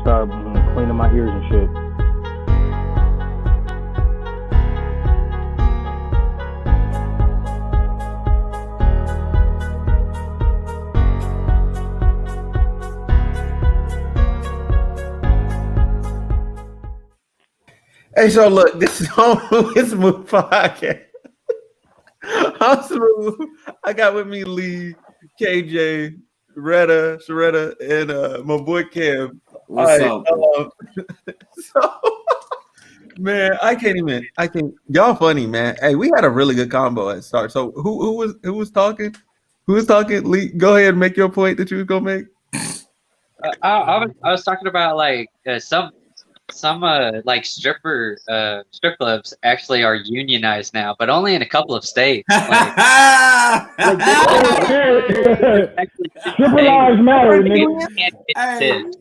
start cleaning my ears and shit. Hey, so look, this is it's Smooth Podcast. I'm Smooth. I got with me Lee, KJ, Sharetta, and my boy Kev. What's up? So, man, I can't. Y'all funny, man. Hey, we had a really good combo at start. So who was talking? Who was talking? Lee, go ahead and make your point that you was gonna make. I was talking about like some like strip clubs actually are unionized now, but only in a couple of states. Like, Stripper lives matter, nigga.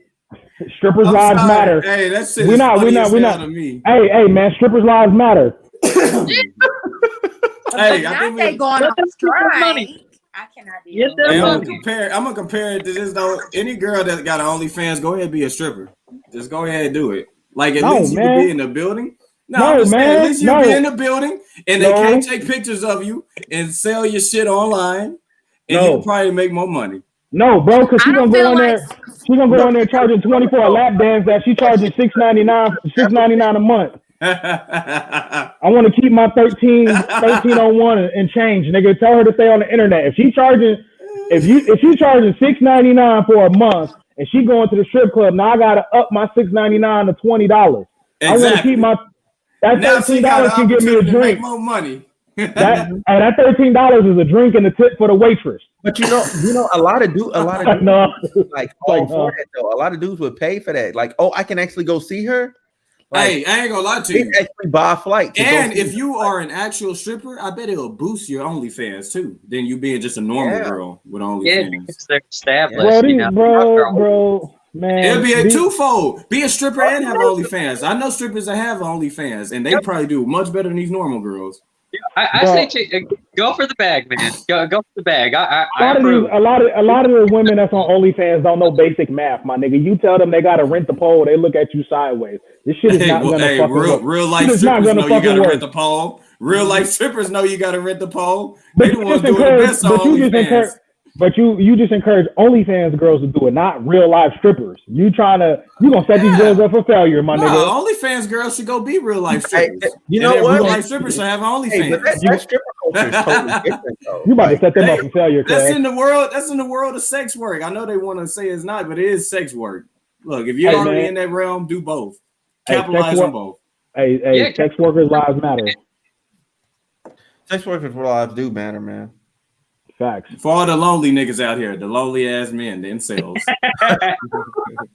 Strippers lives matter. Hey, that shit we're not. to me. Hey, man, strippers lives matter. Hey, I Now think they going on strike. I cannot deal. I'm gonna compare it to this though. Any girl that got an OnlyFans, go ahead and be a stripper. Just go ahead and do it. Like at least you can be in the building. No, man. At least you be in the building and they can't take pictures of you and sell your shit online, and you can probably make more money. No, bro, because she's gonna go in there. She's gonna go in there charging $20 for a lap dance that she charging $6.99 a month. I want to keep my 1301 and change, nigga. Tell her to stay on the internet. If she's charging $6.99 for a month and she going to the strip club, now I gotta up my $6.99 to $20. Exactly. I want to keep my that $13 can get me a drink. Make more money. that $13 is a drink and a tip for the waitress. But you know, a lot of dudes no. like all for it though. A lot of dudes would pay for that. Like, oh, I can actually go see her. Like, hey, I ain't gonna lie to you. Actually buy a flight. And if you are an actual stripper, I bet it'll boost your OnlyFans too. Than you being just a normal girl with OnlyFans. Yeah, because they're established. Bro, man. It'll be a twofold. Be a stripper and have OnlyFans. I know strippers that have OnlyFans, and they probably do much better than these normal girls. I say go for the bag, man. Go for the bag. A lot of the women that's on OnlyFans don't know basic math, my nigga. You tell them they gotta rent the pole, they look at you sideways. This shit is not gonna fucking work. Real life strippers know you gotta rent the pole. Real life strippers know you gotta rent the pole. They the ones doing the best on OnlyFans. But you just encourage OnlyFans girls to do it, not real life strippers. You gonna set these girls up for failure, my nigga. OnlyFans girls should go be real life strippers. Hey, you know what? Real life strippers should have OnlyFans. That stripper culture is totally different, though. You about to set them up for failure, That's in the world of sex work. I know they want to say it's not, but it is sex work. Look, if you're already in that realm, do both. Capitalize on both. Sex workers' lives matter. Sex workers' lives do matter, man. Facts. For all the lonely niggas out here, the lonely ass men, the incels.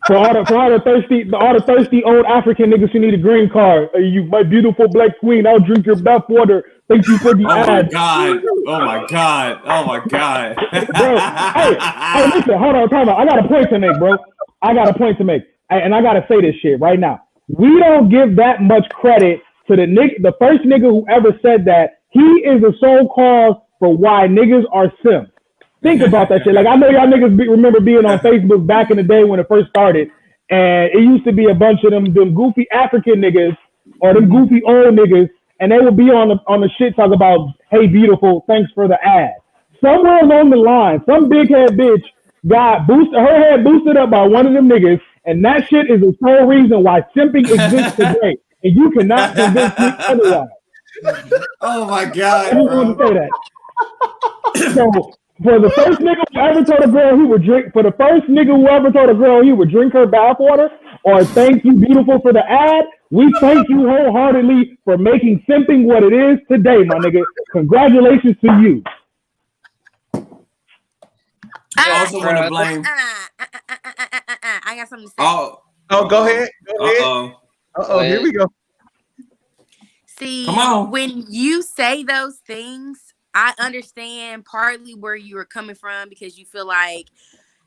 for all the thirsty old African niggas who need a green card. You, my beautiful black queen, I'll drink your bath water. Thank you for the ad. Oh my god. Bro, hey, listen, hold on, time out. I got a point to make, bro. And I gotta say this shit right now. We don't give that much credit to the first nigga who ever said that. He is the sole cause for why niggas are simps. Think about that shit. Like, I know y'all niggas remember being on Facebook back in the day when it first started, and it used to be a bunch of them goofy African niggas or them goofy old niggas, and they would be on the shit talk about, hey, beautiful, thanks for the ad. Somewhere along the line, some big head bitch got her head boosted up by one of them niggas, and that shit is the sole reason why simping exists today. And you cannot convince me otherwise. Oh my god! I just want to say that. So for the first nigga who ever told a girl he would drink, her bathwater, or thank you, beautiful, for the ad, we thank you wholeheartedly for making simping what it is today, my nigga. Congratulations to you. You also want to blame. I got something to say. Oh, go ahead. Here we go. See, come on. When you say those things, I understand partly where you were coming from because you feel like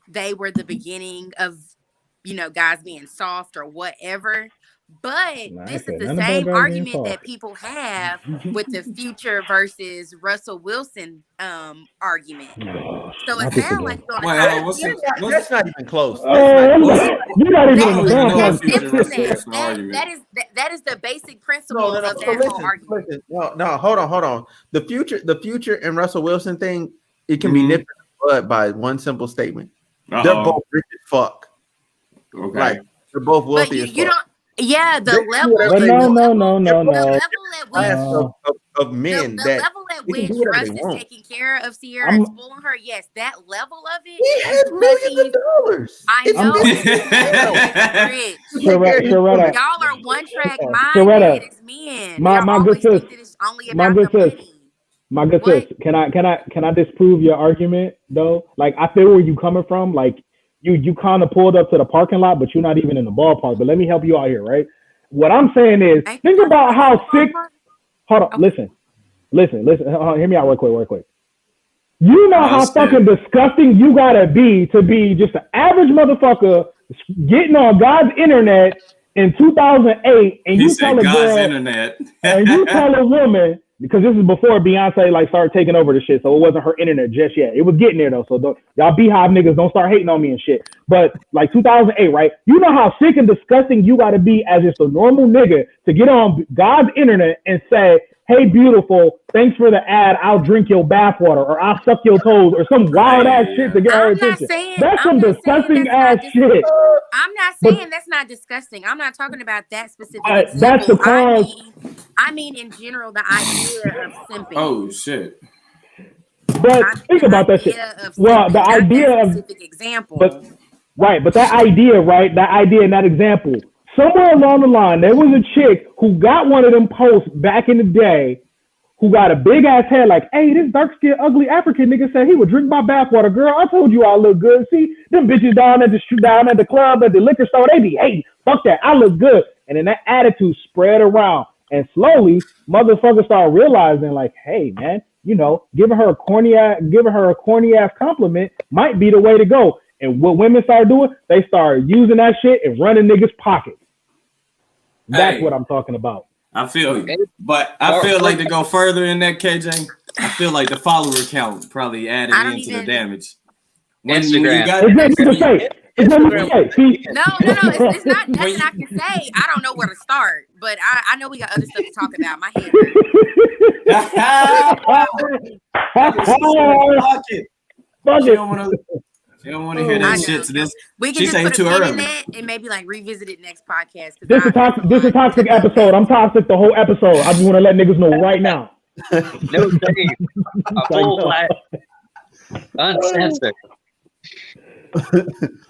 they were the beginning of, guys being soft or whatever. But this is the same argument that people have with the Future versus Russell Wilson argument. So it sounds like you're on the that's not even close. You're not even in that is the basic principle of that whole argument. No, hold on. The Future and Russell Wilson thing, it can be nipped in the bud by one simple statement. They're both rich as fuck. Okay. Like, they're both wealthy as fuck. You don't. Yeah, the level. No. The level of men. The that level at which Russ is taking care of Sierra and spoiling her. Yes, that level of it. He has millions of dollars. I know. Sheretta. Y'all are one track minded as men. My good sis. My good sis. Can I disprove your argument though? Like, I feel where you coming from. Like, you kind of pulled up to the parking lot, but you're not even in the ballpark. But let me help you out here, right? What I'm saying is, think about how sick. Hold on, listen. Hear me out real quick. You know how fucking disgusting you gotta be to be just an average motherfucker getting on God's internet in 2008, and you tell a girl, and you tell a woman. Because this is before Beyonce like started taking over the shit, so it wasn't her internet just yet. It was getting there though, so y'all beehive niggas don't start hating on me and shit. But like 2008, right? You know how sick and disgusting you got to be as just a normal nigga to get on God's internet and say, "Hey, beautiful, thanks for the ad. I'll drink your bathwater, or I'll suck your toes," or some wild ass shit to get her attention. That's some disgusting ass shit. I'm not saying that's not disgusting. I'm not talking about that specific. That's the cause. I mean, in general, the idea of simping. Oh shit! But think about that shit. Well, the idea of specific example. But that idea, right? That idea in that example. Somewhere along the line, there was a chick who got one of them posts back in the day, who got a big ass head, like, "Hey, this dark skinned ugly African nigga said he would drink my bathwater, girl. I told you I look good. See, them bitches down at the club, at the liquor store, they be hating. Fuck that, I look good." And then that attitude spread around, and slowly, motherfuckers started realizing, like, hey, man, you know, giving her a corny ass compliment might be the way to go. And what women started doing, they started using that shit and running niggas' pockets. That's what I'm talking about. I feel you, but I feel like to go further in that, KJ. I feel like the follower count probably added into the damage. Instagram. It's not. It's nothing I can say. I don't know where to start, but I know we got other stuff to talk about. My head. She don't want to hear that shit. So this, we can just put a pin in that and maybe like revisit it next podcast. This is a toxic episode. I'm toxic the whole episode. I just want to let niggas know right now. No shame. A full black. Uncensored.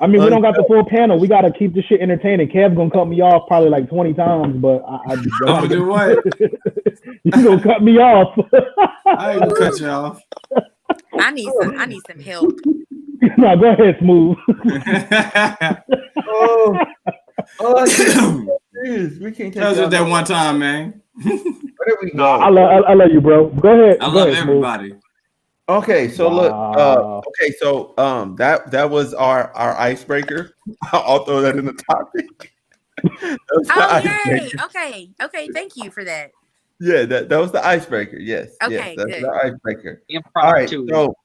I mean, we don't got the full panel. We got to keep this shit entertaining. Kev's gonna cut me off probably like 20 times, but I'm gonna do what? You gonna cut me off? I ain't gonna cut you off. I need some help. No, go ahead, Smooth. We can't take that was just that one time, man. Where did we go? I love you, bro. Go ahead. I love everybody. Smooth. Okay, so look. That was our icebreaker. I'll throw that in the topic. Yay! Okay. Thank you for that. Yeah, that was the icebreaker. Yes. Okay, that's good. the icebreaker. All right. So,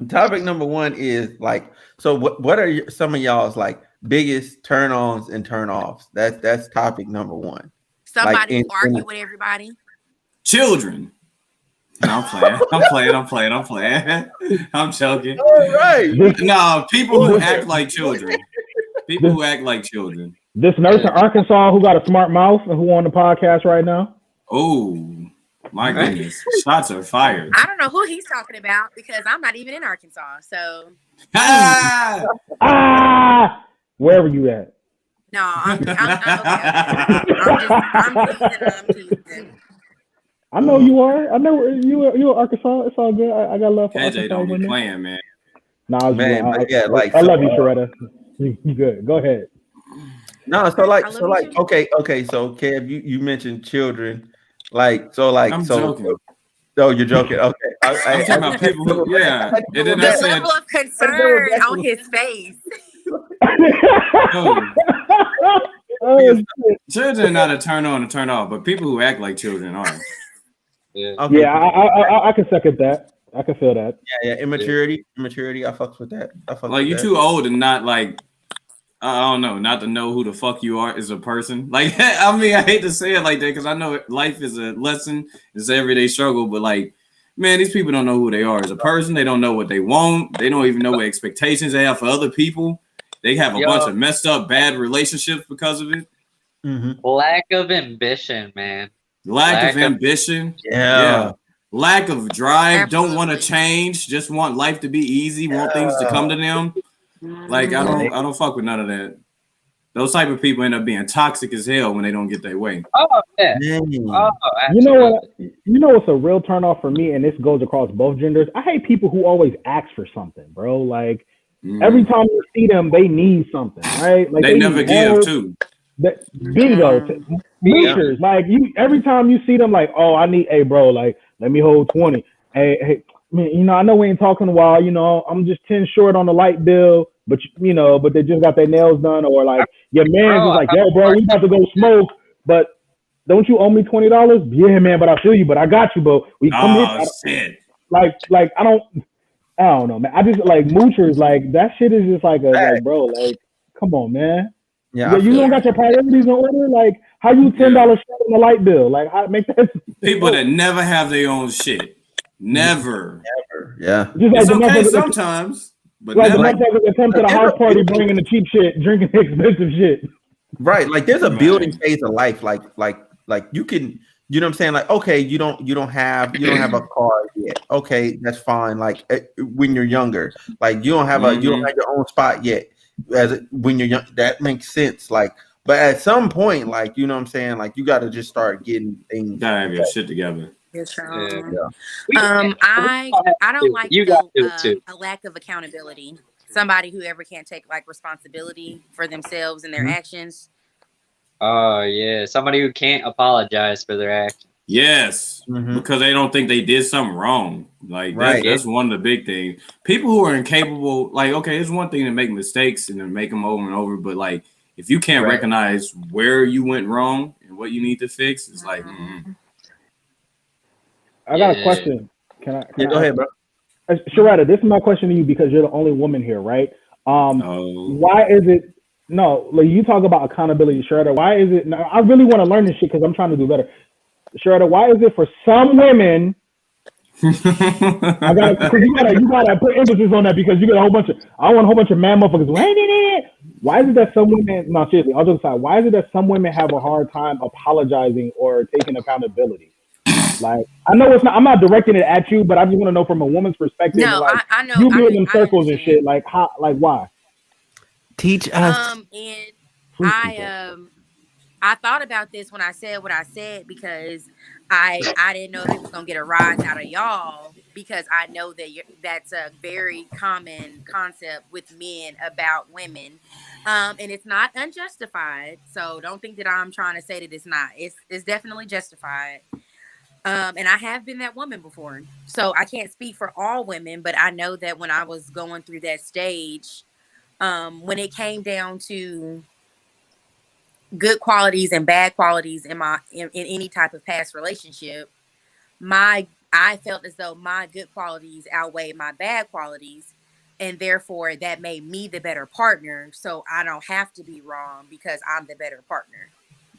topic number one is like, so what are some of y'all's like biggest turn-ons and turn-offs? That's topic number one. Somebody who argue with everybody. Children. No, I'm playing. I'm joking. All right. No, people who act like children. People who act like children. This nurse in Arkansas who got a smart mouth and who on the podcast right now. Oh, my goodness. Shots are fired. I don't know who he's talking about because I'm not even in Arkansas. So. Wherever you at. No, I'm teasing. I know you are. I know you're Arkansas. It's all good. I got love for Arkansas. KJ don't be playing, man. Nah, man. I love you, Sheretta. You good. Go ahead. No, okay. So Kev, you mentioned children. I'm joking. Oh, you're joking. Okay. I'm talking about people who, yeah. And then the level of concern on his face. children are not a turn on and turn off, but people who act like children are. Yeah, okay. I can second that. I can feel that. Yeah, immaturity. I fucks with that. Like you too old and not like I don't know, not to know who the fuck you are as a person. Like I mean, I hate to say it like that because I know life is a lesson, it's an everyday struggle, but like, man, these people don't know who they are as a person. They don't know what they want. They don't even know what expectations they have for other people. They have a bunch of messed up, bad relationships because of it. Mm-hmm. Lack of ambition, man. Lack of ambition. Yeah. Lack of drive. Absolutely. Don't want to change. Just want life to be easy. Want things to come to them. Like I don't fuck with none of that. Those type of people end up being toxic as hell when they don't get their way. Oh yeah. Oh, you know what? You know what's a real turn off for me, and this goes across both genders. I hate people who always ask for something, bro. Like every time you see them, they need something, right? Like they never give too. Bingo, meters. Like you, every time you see them, like, oh, I need, hey, bro, like, let me hold 20. Hey, I mean, you know, I know we ain't talking a while. You know, I'm just 10 short on the light bill, but you know, but they just got their nails done, or like your man's is like, yo, bro, we about to go smoke, but don't you owe me $20? Yeah, man, but I feel you, but I got you, bro. We come here. Shit. Like I don't know, man. I just like moochers, like that shit is just like like, bro, like, come on, man. Yeah, you don't got your priorities in order. Like, how you $10 short on the light bill? Like, how make that? People that never have their own shit, never. Yeah, it's okay sometimes, but like never. The motherfuckers that come to the house party bringing the cheap shit, drinking the expensive shit. Right, like there's a building phase of life. Like you can, you know what I'm saying? Like, okay, you don't have a car yet. Okay, that's fine. Like when you're younger, like you don't have your own spot yet. When you're young, that makes sense. Like, but at some point, like, you know what I'm saying, like you got to just start getting things. Gotta have your shit together. I don't like a lack of accountability. Somebody who ever can't take like responsibility for themselves and their actions. Oh yeah, somebody who can't apologize for their actions. Yes, because they don't think they did something wrong. Like that's one of the big things. People who are incapable, like, okay, it's one thing to make mistakes and to make them over and over, but like if you can't recognize where you went wrong and what you need to fix, it's like. I got a question. Can I go ahead, bro. Sharetta, this is my question to you because you're the only woman here, right? Why is it? No, like you talk about accountability, Sharetta. Why is it? Now, I really want to learn this shit because I'm trying to do better. Sharetta, why is it for some women? You gotta put emphasis on that because you got a whole bunch of. I want a whole bunch of mad motherfuckers. Why is it that some women? No, seriously, I'll just say, why is it that some women have a hard time apologizing or taking accountability? Like, I know it's not. I'm not directing it at you, but I just want to know from a woman's perspective. No, like, I know. You be in them circles and shit. Like, how? Like, why? Teach us. And I thought about this when I said what I said because I didn't know it was gonna get a rise out of y'all because I know that that's a very common concept with men about women, and it's not unjustified. So don't think that I'm trying to say that it's not. It's definitely justified. And I have been that woman before, so I can't speak for all women, but I know that when I was going through that stage, when it came down to good qualities and bad qualities in any type of past relationship, I felt as though my good qualities outweighed my bad qualities, and therefore that made me the better partner. So I don't have to be wrong because I'm the better partner.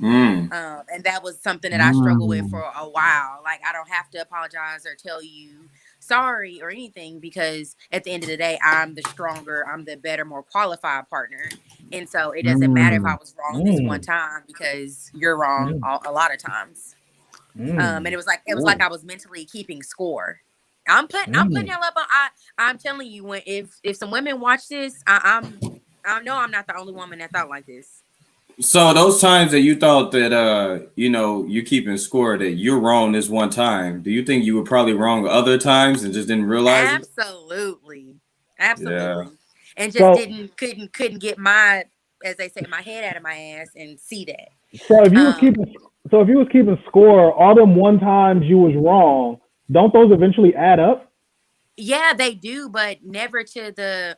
And that was something that I struggled with for a while. Like, I don't have to apologize or tell you sorry or anything because at the end of the day, I'm the stronger, I'm the better, more qualified partner. And so it doesn't matter if I was wrong this one time because you're wrong a lot of times. And it was like I was mentally keeping score. I'm putting y'all up on. I'm telling you, if some women watch this, I know I'm not the only woman that thought like this. So those times that you thought that you're keeping score that you're wrong this one time, do you think you were probably wrong other times and just didn't realize it? Absolutely. Yeah. And just couldn't get my, as they say, my head out of my ass and see that. So if you was keeping score, all them one times you was wrong, don't those eventually add up? Yeah, they do, but never to the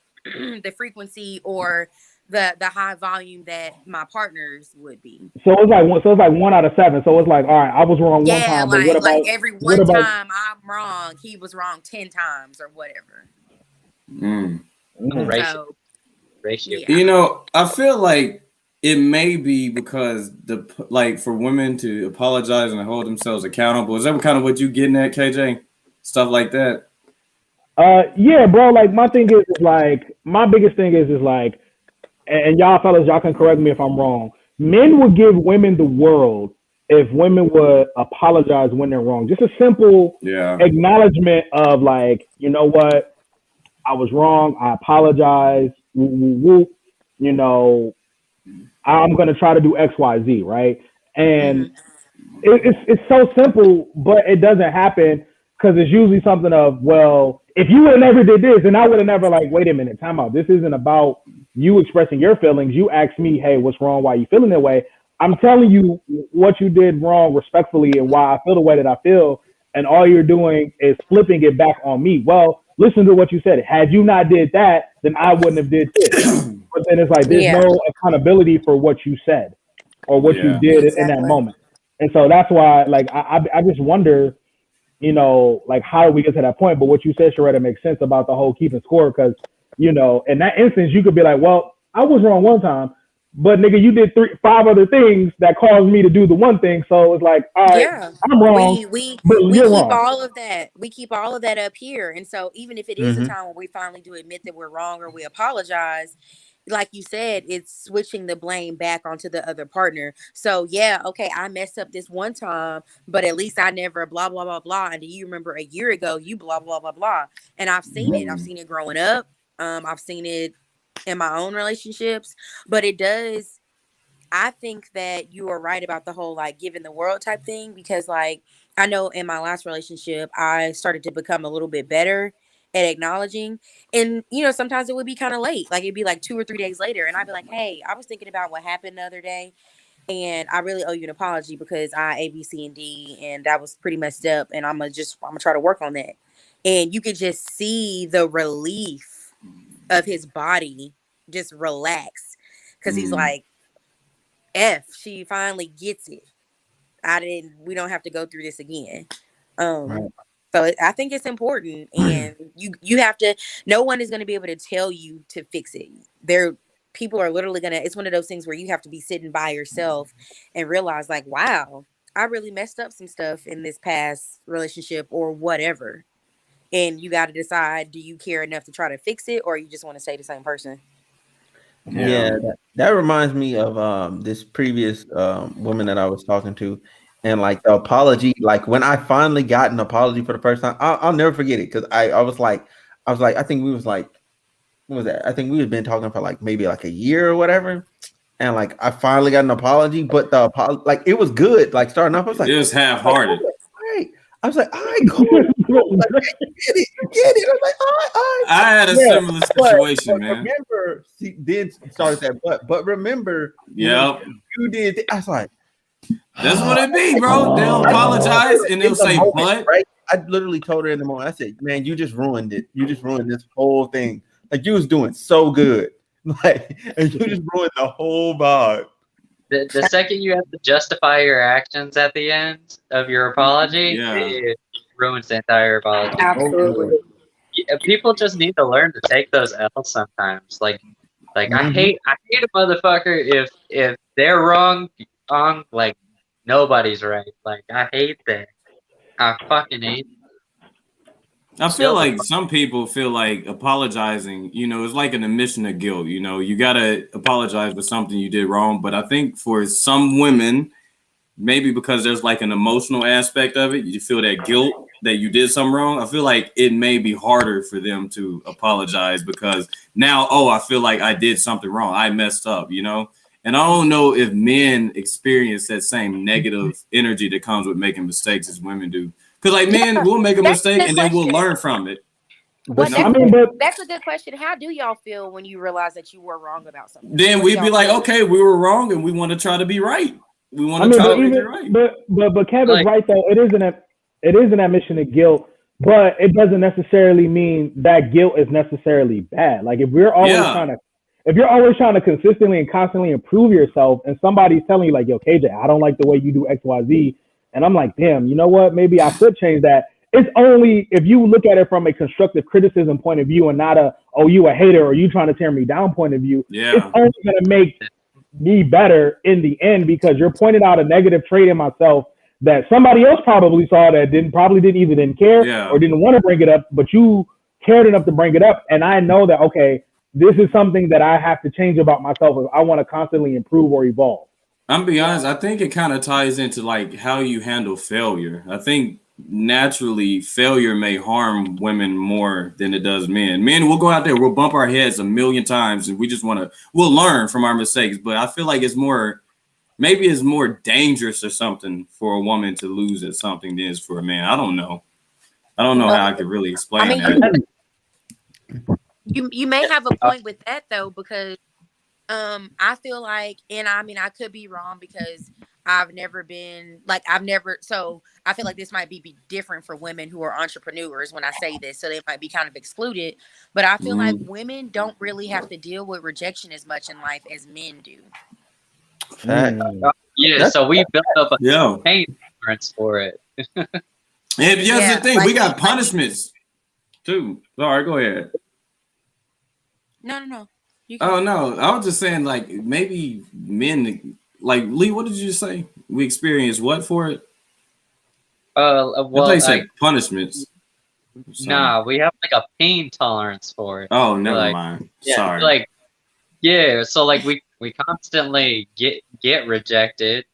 frequency or the high volume that my partners would be. So it's like 1 out of 7. So it's like, all right, I was wrong one time, but what about every one time I'm wrong, he was wrong 10 times or whatever. Ratio. Yeah. You know, I feel like it may be because for women to apologize and hold themselves accountable. Is that kind of what you getting at, KJ? Stuff like that. Yeah, bro. Like my thing is like my biggest thing is like, and y'all fellas, y'all can correct me if I'm wrong. Men would give women the world if women would apologize when they're wrong. Just a simple acknowledgement of like, you know what, I was wrong. I apologize. You know, I'm gonna try to do X, Y, Z, right? And it's so simple, but it doesn't happen because it's usually something of, well, if you would have never did this, then I would have never like, wait a minute, time out. This isn't about you expressing your feelings. You asked me, hey, what's wrong? Why are you feeling that way? I'm telling you what you did wrong respectfully and why I feel the way that I feel. And all you're doing is flipping it back on me. Well, listen to what you said. Had you not did that, then I wouldn't have did this. But then it's like, there's no accountability for what you said or what you did in that moment. And so that's why, like, I just wonder, you know, like, how do we get to that point? But what you said, Sharetta, makes sense about the whole keeping score because, you know, in that instance, you could be like, well, I was wrong one time, but nigga, you did 5 other things that caused me to do the one thing. So it's like, all right, I'm wrong. We keep wrong. All of that. We keep all of that up here. And so even if it is a time when we finally do admit that we're wrong or we apologize, like you said, it's switching the blame back onto the other partner. So yeah, okay, I messed up this one time, but at least I never blah blah blah blah. And do you remember a year ago you blah blah blah blah? And I've seen it. I've seen it growing up. I've seen it in my own relationships. But it does. I think that you are right about the whole like giving the world type thing because like I know in my last relationship I started to become a little bit better at acknowledging, and you know sometimes it would be kind of late, like it'd be like 2 or 3 days later and I'd be like, hey, I was thinking about what happened the other day and I really owe you an apology because I A, B, C, and D and that was pretty messed up and I'm gonna try to work on that. And you could just see the relief of his body just relax because he's like, she finally gets it. We don't have to go through this again. So I think it's important, and you have to. No one is going to be able to tell you to fix it. People are literally gonna. It's one of those things where you have to be sitting by yourself and realize, like, wow, I really messed up some stuff in this past relationship or whatever. And you got to decide: do you care enough to try to fix it, or you just want to stay the same person? Yeah, that reminds me of this previous woman that I was talking to. And like the apology, like when I finally got an apology for the first time, I'll never forget it because I was like, I think we was like, what was that? I think we had been talking for like maybe like a year or whatever, and like I finally got an apology, but the like it was good. Like starting off, I was like, it was half-hearted. Right. I was like, all right, cool. Like, you get it. I was like, all right. I had a similar situation, man. Remember, then started that, but remember, you did. I was like. That's what it be, bro. They'll apologize and they'll say, "But." Right? I literally told her in the morning. I said, "Man, you just ruined it. You just ruined this whole thing. Like you was doing so good, like, and you just ruined the whole vibe." The second you have to justify your actions at the end of your apology, it ruins the entire apology. Absolutely. People just need to learn to take those L's sometimes. Like I hate a motherfucker if they're wrong. Like nobody's right. Like I hate that. I fucking hate it. I feel like some people feel like apologizing, you know, is like an admission of guilt. You know, you gotta apologize for something you did wrong. But I think for some women, maybe because there's like an emotional aspect of it, you feel that guilt that you did something wrong. I feel like it may be harder for them to apologize because now, I feel like I did something wrong. I messed up, you know. And I don't know if men experience that same negative energy that comes with making mistakes as women do. Because like men will make a mistake and then we'll learn from it. That's a good question. How do y'all feel when you realize that you were wrong about something? Then we'd be like, okay, we were wrong and we want to try to be right. We want to try to be right. But Kevin's right though. It is an admission of guilt, but it doesn't necessarily mean that guilt is necessarily bad. Like if we're always if you're always trying to consistently and constantly improve yourself, and somebody's telling you like, yo, KJ, I don't like the way you do X, Y, Z, and I'm like, damn, you know what? Maybe I should change that. It's only if you look at it from a constructive criticism point of view and not a, oh, you a hater or you trying to tear me down point of view. Yeah. It's only going to make me better in the end because you're pointing out a negative trait in myself that somebody else probably saw that probably didn't care or didn't want to bring it up, but you cared enough to bring it up. And I know that, okay, this is something that I have to change about myself if I want to constantly improve or evolve. I'm be honest, I think it kind of ties into like how you handle failure. I think naturally failure may harm women more than it does men. Men will go out there, we'll bump our heads a million times and we'll learn from our mistakes. But I feel like maybe it's more dangerous or something for a woman to lose at something than it is for a man. I don't know how I could really explain that. You may have a point with that though, because I feel like, and I mean I could be wrong because so I feel like this might be different for women who are entrepreneurs when I say this, so they might be kind of excluded. But I feel like women don't really have to deal with rejection as much in life as men do. Yeah, so we built up a pain tolerance for it. And here's the thing, we got punishments too. Sorry, go ahead. No. Oh no, I was just saying like maybe men. Like Lee, what did you say? We experience what for it? Well, I said punishments. Nah, we have like a pain tolerance for it. Oh, never mind. Yeah, sorry. So like we constantly get rejected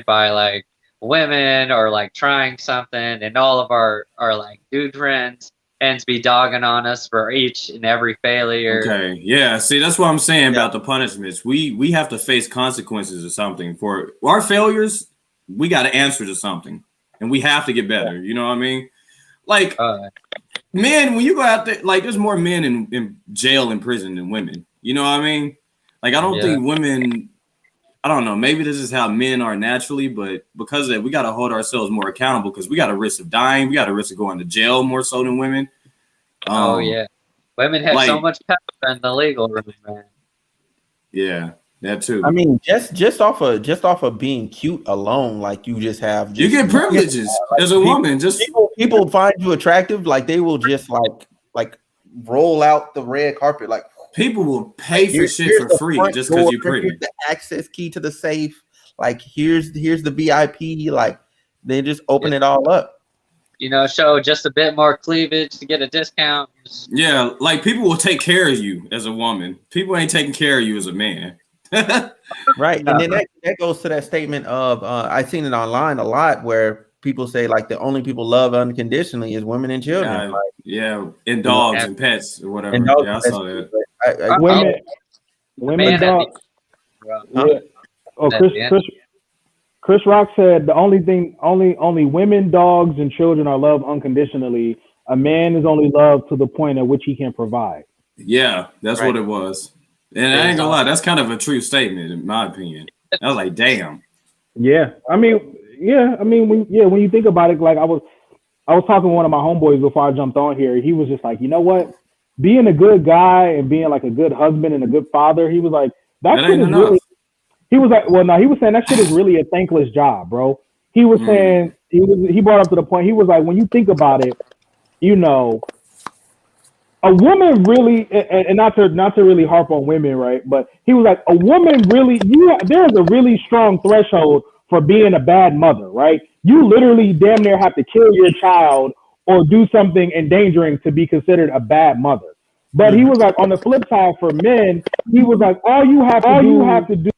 by like women or like trying something, and all of our like dude friends ends be dogging on us for each and every failure. Okay, yeah. See, that's what I'm saying about the punishments. We have to face consequences or something for our failures. We got to answer to something, and we have to get better. You know what I mean? Like, men, when you go out there, like, there's more men in jail and prison than women. You know what I mean? Like, I don't think women. I don't know. Maybe this is how men are naturally, but because of that, we got to hold ourselves more accountable because we got a risk of dying. We got a risk of going to jail more so than women. Women have so much power in the legal room, man. Yeah, that too. I mean, just off of being cute alone, like you just have. You get privileges as a woman. Just people find you attractive, like they will just like roll out the red carpet, like. People will pay for shit for free just because you're pretty. Here's the access key to the safe. Like here's the VIP. Like they just open it all up. You know, show just a bit more cleavage to get a discount. Yeah, like people will take care of you as a woman. People ain't taking care of you as a man. Right, and then that goes to that statement of I've seen it online a lot where people say like the only people love unconditionally is women and children. And dogs and pets or whatever. I saw that. Women dogs. Oh, Chris Rock said the only women, dogs, and children are loved unconditionally. A man is only loved to the point at which he can provide. Yeah, that's what it was. And I ain't gonna lie, that's kind of a true statement in my opinion. I was like, damn. Yeah, I mean, when you think about it, like I was talking to one of my homeboys before I jumped on here. He was just like, you know what? Being a good guy and being like a good husband and a good father, he was like, that shit is really. He was like, well, no, he was saying that shit is really a thankless job, bro. He was saying he brought up to the point. He was like, when you think about it, you know, a woman really, and not to really harp on women, right? But he was like, a woman really, there's a really strong threshold for being a bad mother, right? You literally damn near have to kill your child or do something endangering to be considered a bad mother. But he was like, on the flip side for men, he was like, all you have to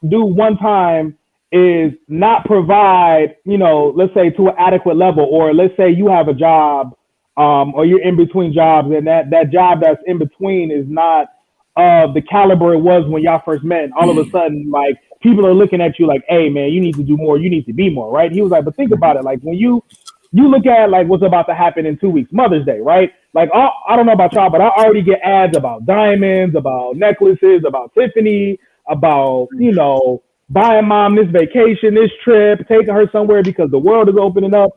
do one time is not provide, you know, let's say to an adequate level, or let's say you have a job, or you're in between jobs, and that job that's in between is not the caliber it was when y'all first met, and all of a sudden, like, people are looking at you like, hey man, you need to do more, you need to be more, right? He was like, but think about it, like when you look at like what's about to happen in 2 weeks, Mother's Day, right? Like I don't know about y'all, but I already get ads about diamonds, about necklaces, about Tiffany, about, you know, buying mom this vacation, this trip, taking her somewhere because the world is opening up.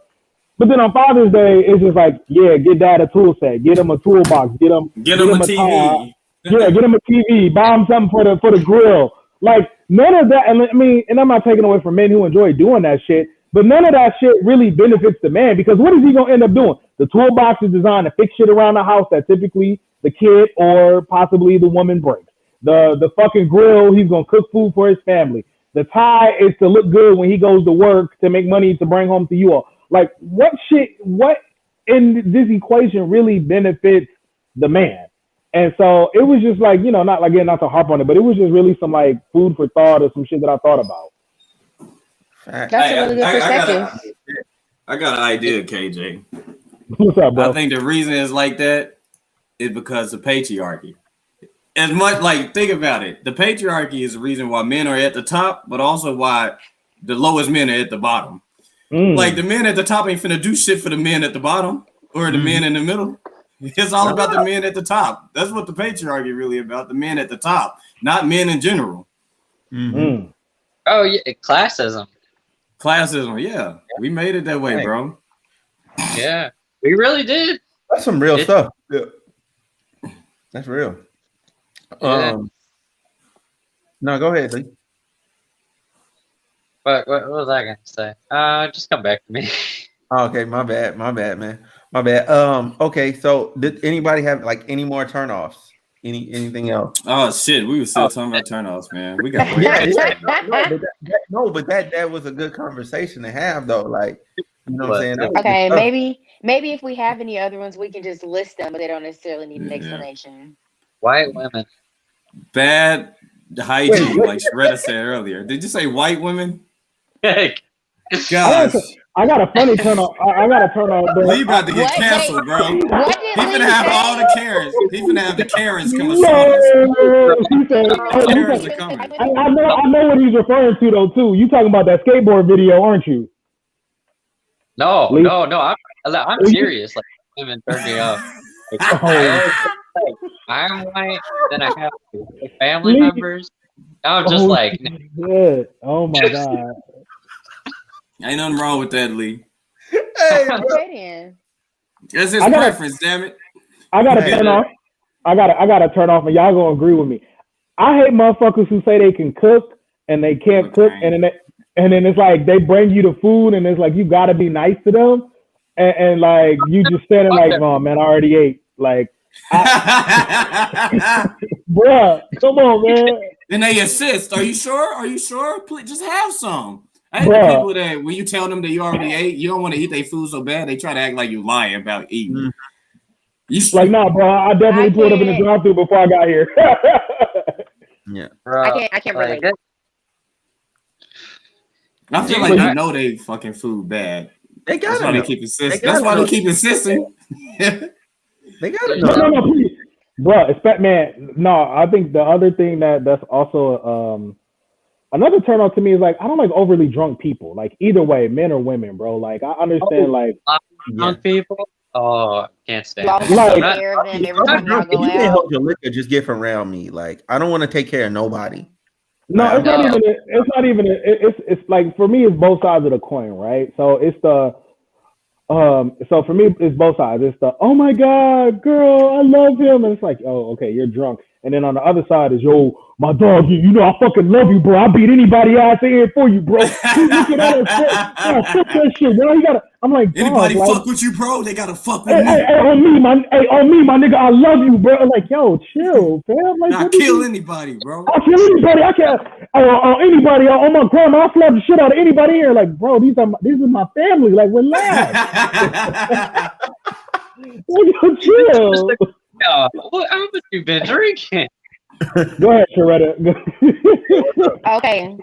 But then on Father's Day, it's just like, yeah, get dad a tool set, get him a toolbox, get him a TV. Yeah, get him a TV, buy him something for the grill. Like none of that. And I mean, and I'm not taking away from men who enjoy doing that shit, but none of that shit really benefits the man because what is he gonna end up doing? The toolbox is designed to fix shit around the house that typically the kid or possibly the woman breaks. The fucking grill, he's gonna cook food for his family. The tie is to look good when he goes to work to make money to bring home to you all. Like what in this equation really benefits the man? And so it was just like, not to harp on it, but it was just really some like food for thought or some shit that I thought about. That's a really good perspective. I got an idea, KJ. What's up, bro? I think the reason it's like that is because of patriarchy. As much like think about it, the patriarchy is the reason why men are at the top, but also why the lowest men are at the bottom. Like the men at the top ain't finna do shit for the men at the bottom or the men in the middle. It's all about the men at the top. That's what the patriarchy really about, the men at the top, not men in general. Mm-hmm. Oh, yeah, classism. Classism, yeah. We made it that way, bro. Yeah, we really did. That's some real stuff. Yeah. That's real. Yeah. No, go ahead, Lee. What was I going to say? Just come back to me. Okay, my bad, man. My bad. Okay, so did anybody have like any more turnoffs? Anything else? Oh shit, we were still talking about turnoffs, man. We got but that was a good conversation to have though. Like, you know what I'm saying? Okay, maybe if we have any other ones, we can just list them, but they don't necessarily need an explanation. White women. Bad hygiene, like Shredder said earlier. Did you say white women? Gosh. I got a funny turn off. I got a turn off. Lee about to get canceled, bro. He finna have all the Karens. He finna have the Karens come I know what he's referring to though too. You talking about that skateboard video, aren't you? No. I'm serious. Like women turn me off. I'm white, then I have family members. I'm just like, good. Oh my god. Ain't nothing wrong with that, Lee. Hey, it's his preference, damn it. I gotta turn off. I gotta turn off, and y'all gonna agree with me. I hate motherfuckers who say they can cook and they can't cook, and then it's like they bring you the food, and it's like you gotta be nice to them, and like you just standing like, oh man, I already ate. Like, bruh, come on, man. And they assist. Are you sure? Are you sure? Please, just have some. I hate the people that when you tell them that you already ate, you don't want to eat their food so bad, they try to act like you lying about eating. Like, nah, bro, I definitely pulled up in the drive-thru before I got here. Yeah, bro, I can't relate. I feel like they know they fucking food bad. They got That's why they keep insisting. That's why they keep insisting. They got it. No, please, bro. Man, no. I think the other thing that's also another turn off to me is like I don't like overly drunk people. Like either way, men or women, bro. Like I understand drunk people. Oh, can't stand. You can't help your liquor. Just get from around me. Like I don't want to take care of nobody. No, it's not even. It's like for me, it's both sides of the coin, right? So it's the. So for me, it's both sides. It's the, oh my God, girl, I love him. And it's like, oh, okay, you're drunk. And then on the other side is, yo, my dog, you know I fucking love you, bro. I beat anybody ass in for you, bro. Fuck that shit, bro. You gotta, I'm like, anybody fuck with you, bro? They gotta fuck with me. Hey, on me, my nigga, I love you, bro. I'm like, yo, chill, fam. Like, I kill anybody, bro. I'll kill anybody. I can't. Anybody on my grandma. I slap the shit out of anybody here. Like, bro, these are my family. Like, relax. Chill. How much you been drinking? Go ahead, Sharetta. Okay,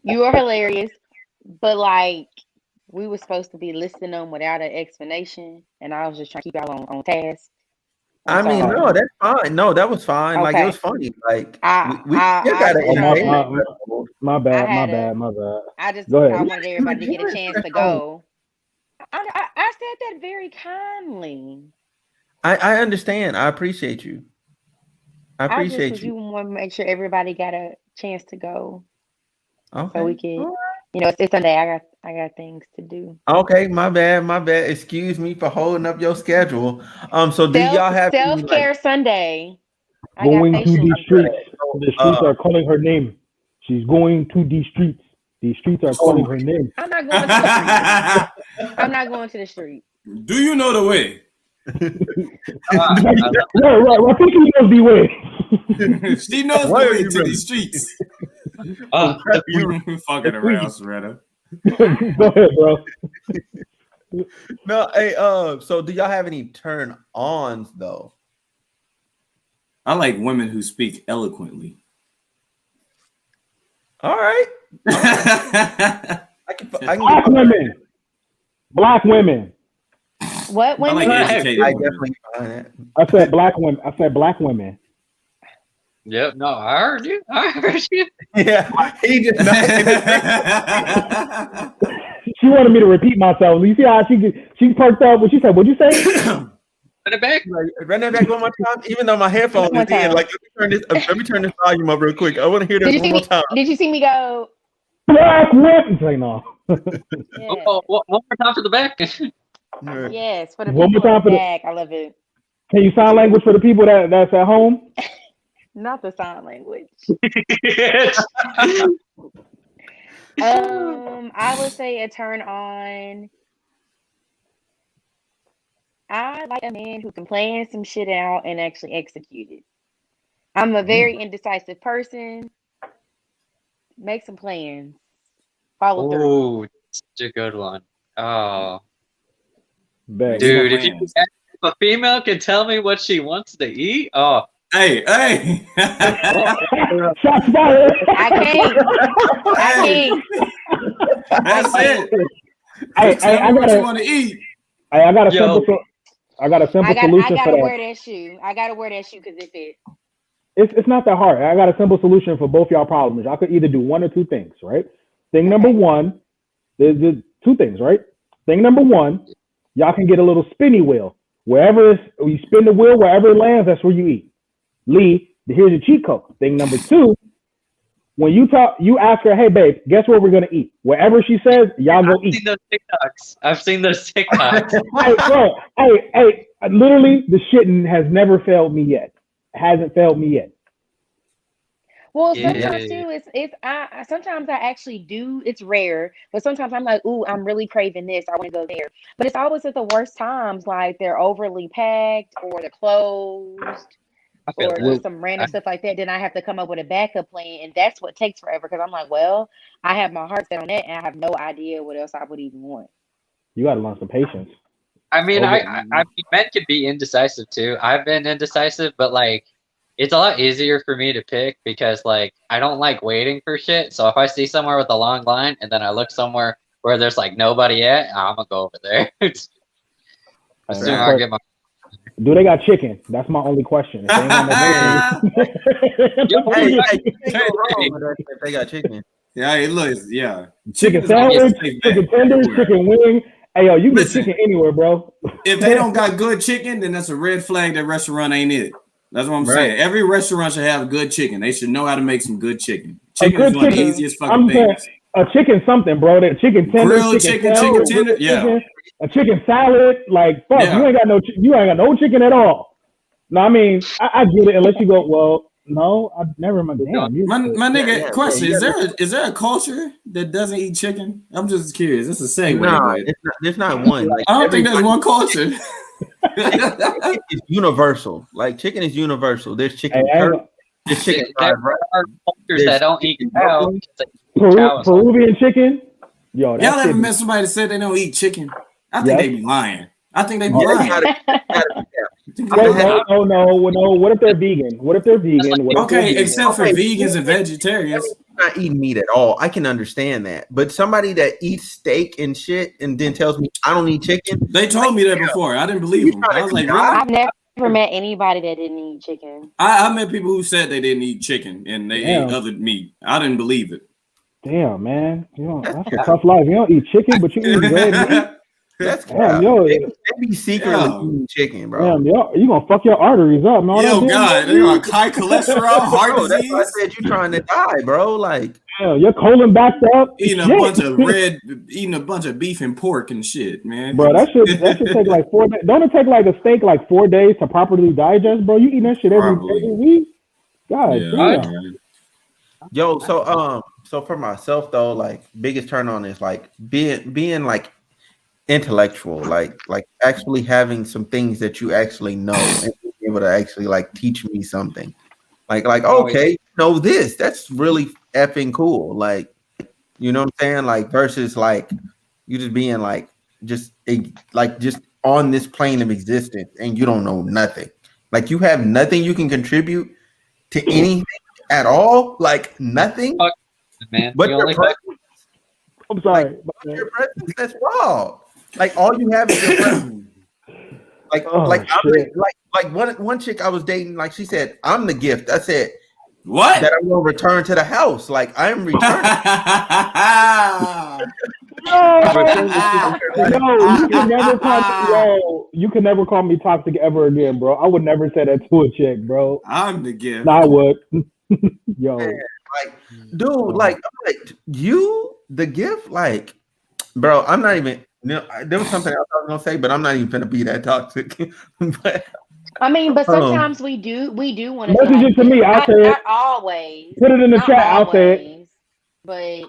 you are hilarious, but like we were supposed to be listing them without an explanation, and I was just trying to keep y'all on task. I mean, no, that's fine. No, that was fine. Okay. Like it was funny. Like we got my bad. I wanted everybody to get a chance to go. I said that very kindly. I understand. I appreciate you. I appreciate you. You want to make sure everybody got a chance to go. Okay. So we can, it's Sunday. I got things to do. Okay, my bad. Excuse me for holding up your schedule. So do y'all have self-care Sunday? Going to the streets. The streets are calling her name. She's going to the streets. The streets are calling her name. I'm not going to the street. I'm not going to the street. Do you know the way? Right. I think he knows the way. She knows the way to the streets. You fucking around, Soretta. Go ahead, bro. No, hey, so do y'all have any turn-ons though? I like women who speak eloquently. All right. Black women. Black women. What women? I like educated I women. definitely find it. I said black women. I said black women. Yep. No, I heard you. I heard you. Yeah, he just not. She wanted me to repeat myself. You see how she perked up when she said, "What'd you say?" Put it back. Run that back one more time. Even though my headphones is in, like let me turn this volume up real quick. I want to hear that one more time. Did you see me go? Black women. Say no. Yeah. Oh, one more time for the back. Yes, for the One more people time in for the the- back. I love it. Can you sign language for the people that's at home? Not the sign language. Yes. I would say a turn on. I like a man who can plan some shit out and actually execute it. I'm a very indecisive person. Make some plans. Follow through. Ooh, such a good one. Oh, Bet. dude, if a female can tell me what she wants to eat, oh, Hey. Shots fired. I can't. That's it. Hey, Tell me what you want to eat. I got a Yo. simple. I got a simple I solution for gotta that. wear that shoe. I gotta wear that shoe because it fits. It's not that hard. I got a simple solution for both y'all problems. I could either do one or two things, right? Thing number one, there's two things, right? Thing number one, y'all can get a little spinny wheel. Wherever you spin the wheel, wherever it lands, that's where you eat. Lee, here's your cheat code. Thing number two, when you ask her, hey babe, guess what we're gonna eat? Wherever she says, y'all go eat. I've seen those TikToks. Hey, bro, hey, literally, the shitting has never failed me yet. Hasn't failed me yet. Well, Yeah. sometimes too, sometimes I actually do. It's rare, but sometimes I'm like, ooh, I'm really craving this. I want to go there. But it's always at the worst times, like they're overly packed or they're closed or just some random stuff like that. Then I have to come up with a backup plan, and that's what takes forever because I'm like, well, I have my heart set on that, and I have no idea what else I would even want. You got to learn some patience. I mean, I mean, men could be indecisive too. I've been indecisive, but like, it's a lot easier for me to pick because like I don't like waiting for shit. So if I see somewhere with a long line and then I look somewhere where there's like nobody at, I'm gonna go over there. As soon as I get my. Do they got chicken? That's my only question. If they ain't got no If they got chicken. Yeah, it looks, yeah. chicken sandwich, chicken tenders, chicken wing. Hey, yo, you can get chicken anywhere, bro. If they don't got good chicken, then that's a red flag. That restaurant ain't it. That's what I'm saying. Every restaurant should have good chicken. They should know how to make some good chicken. Chicken is one of the easiest fucking things. A chicken something, bro. That chicken tender, grilled chicken tender, yeah. A chicken salad, like fuck. Yeah. You ain't got no chicken at all. No, I mean I get it unless you go. Well, no, I never remember. Damn, my nigga, question: is there a culture that doesn't eat chicken? I'm just curious. It's a segue. No, there's not one. Like, I don't think there's one culture. It's universal. Like chicken is universal. There's chicken. There's chicken. There are cultures that don't eat cow. Peruvian chicken. Yo, y'all ever met somebody that said they don't eat chicken? I think they be lying. I think they be lying. No. What if they're vegan? Okay, except for vegans and vegetarians. Not eating meat at all. I can understand that. But somebody that eats steak and shit and then tells me I don't eat chicken. They told me that before. I didn't believe them. I was like, really? I've never met anybody that didn't eat chicken. I met people who said they didn't eat chicken and they ate other meat. I didn't believe it. Damn, man. That's a tough life. You don't eat chicken, but you eat red meat. That's they be secretly eating chicken, bro. Damn, you gonna fuck your arteries up, man. Yo, God, they got high cholesterol, heart disease. That's why I said you trying to die, bro. Like, Hell, your colon backed up. Eating a bunch of beef and pork and shit, man. Bro, that should take like 4 days. Don't it take like a steak like 4 days to properly digest, bro? You eating that shit every week? God damn. Yo, so for myself though, like biggest turn on is like being like intellectual, like actually having some things that you actually know and being able to actually like teach me something. Like okay, you know this. That's really effing cool. Like, you know what I'm saying? Like versus like you just being like just on this plane of existence and you don't know nothing. Like you have nothing you can contribute to anything at all. Like nothing. Man, but your presence. I'm sorry. Like, your presence, that's wild. Like all you have is your presence. One chick I was dating, like she said, I'm the gift. I said, what? That I'm gonna return to the house. Like I'm returning. You can never call me toxic ever again, bro. I would never say that to a chick, bro. I'm the gift. I would. Yo. Man, like, dude, like you, the gift, like, bro, I'm not even. There was something else I was gonna say, but I'm not even gonna be that toxic. But I mean, but sometimes we do want to. Message it to me. I'll say it. Not always. Put it in the chat. I'll say it. But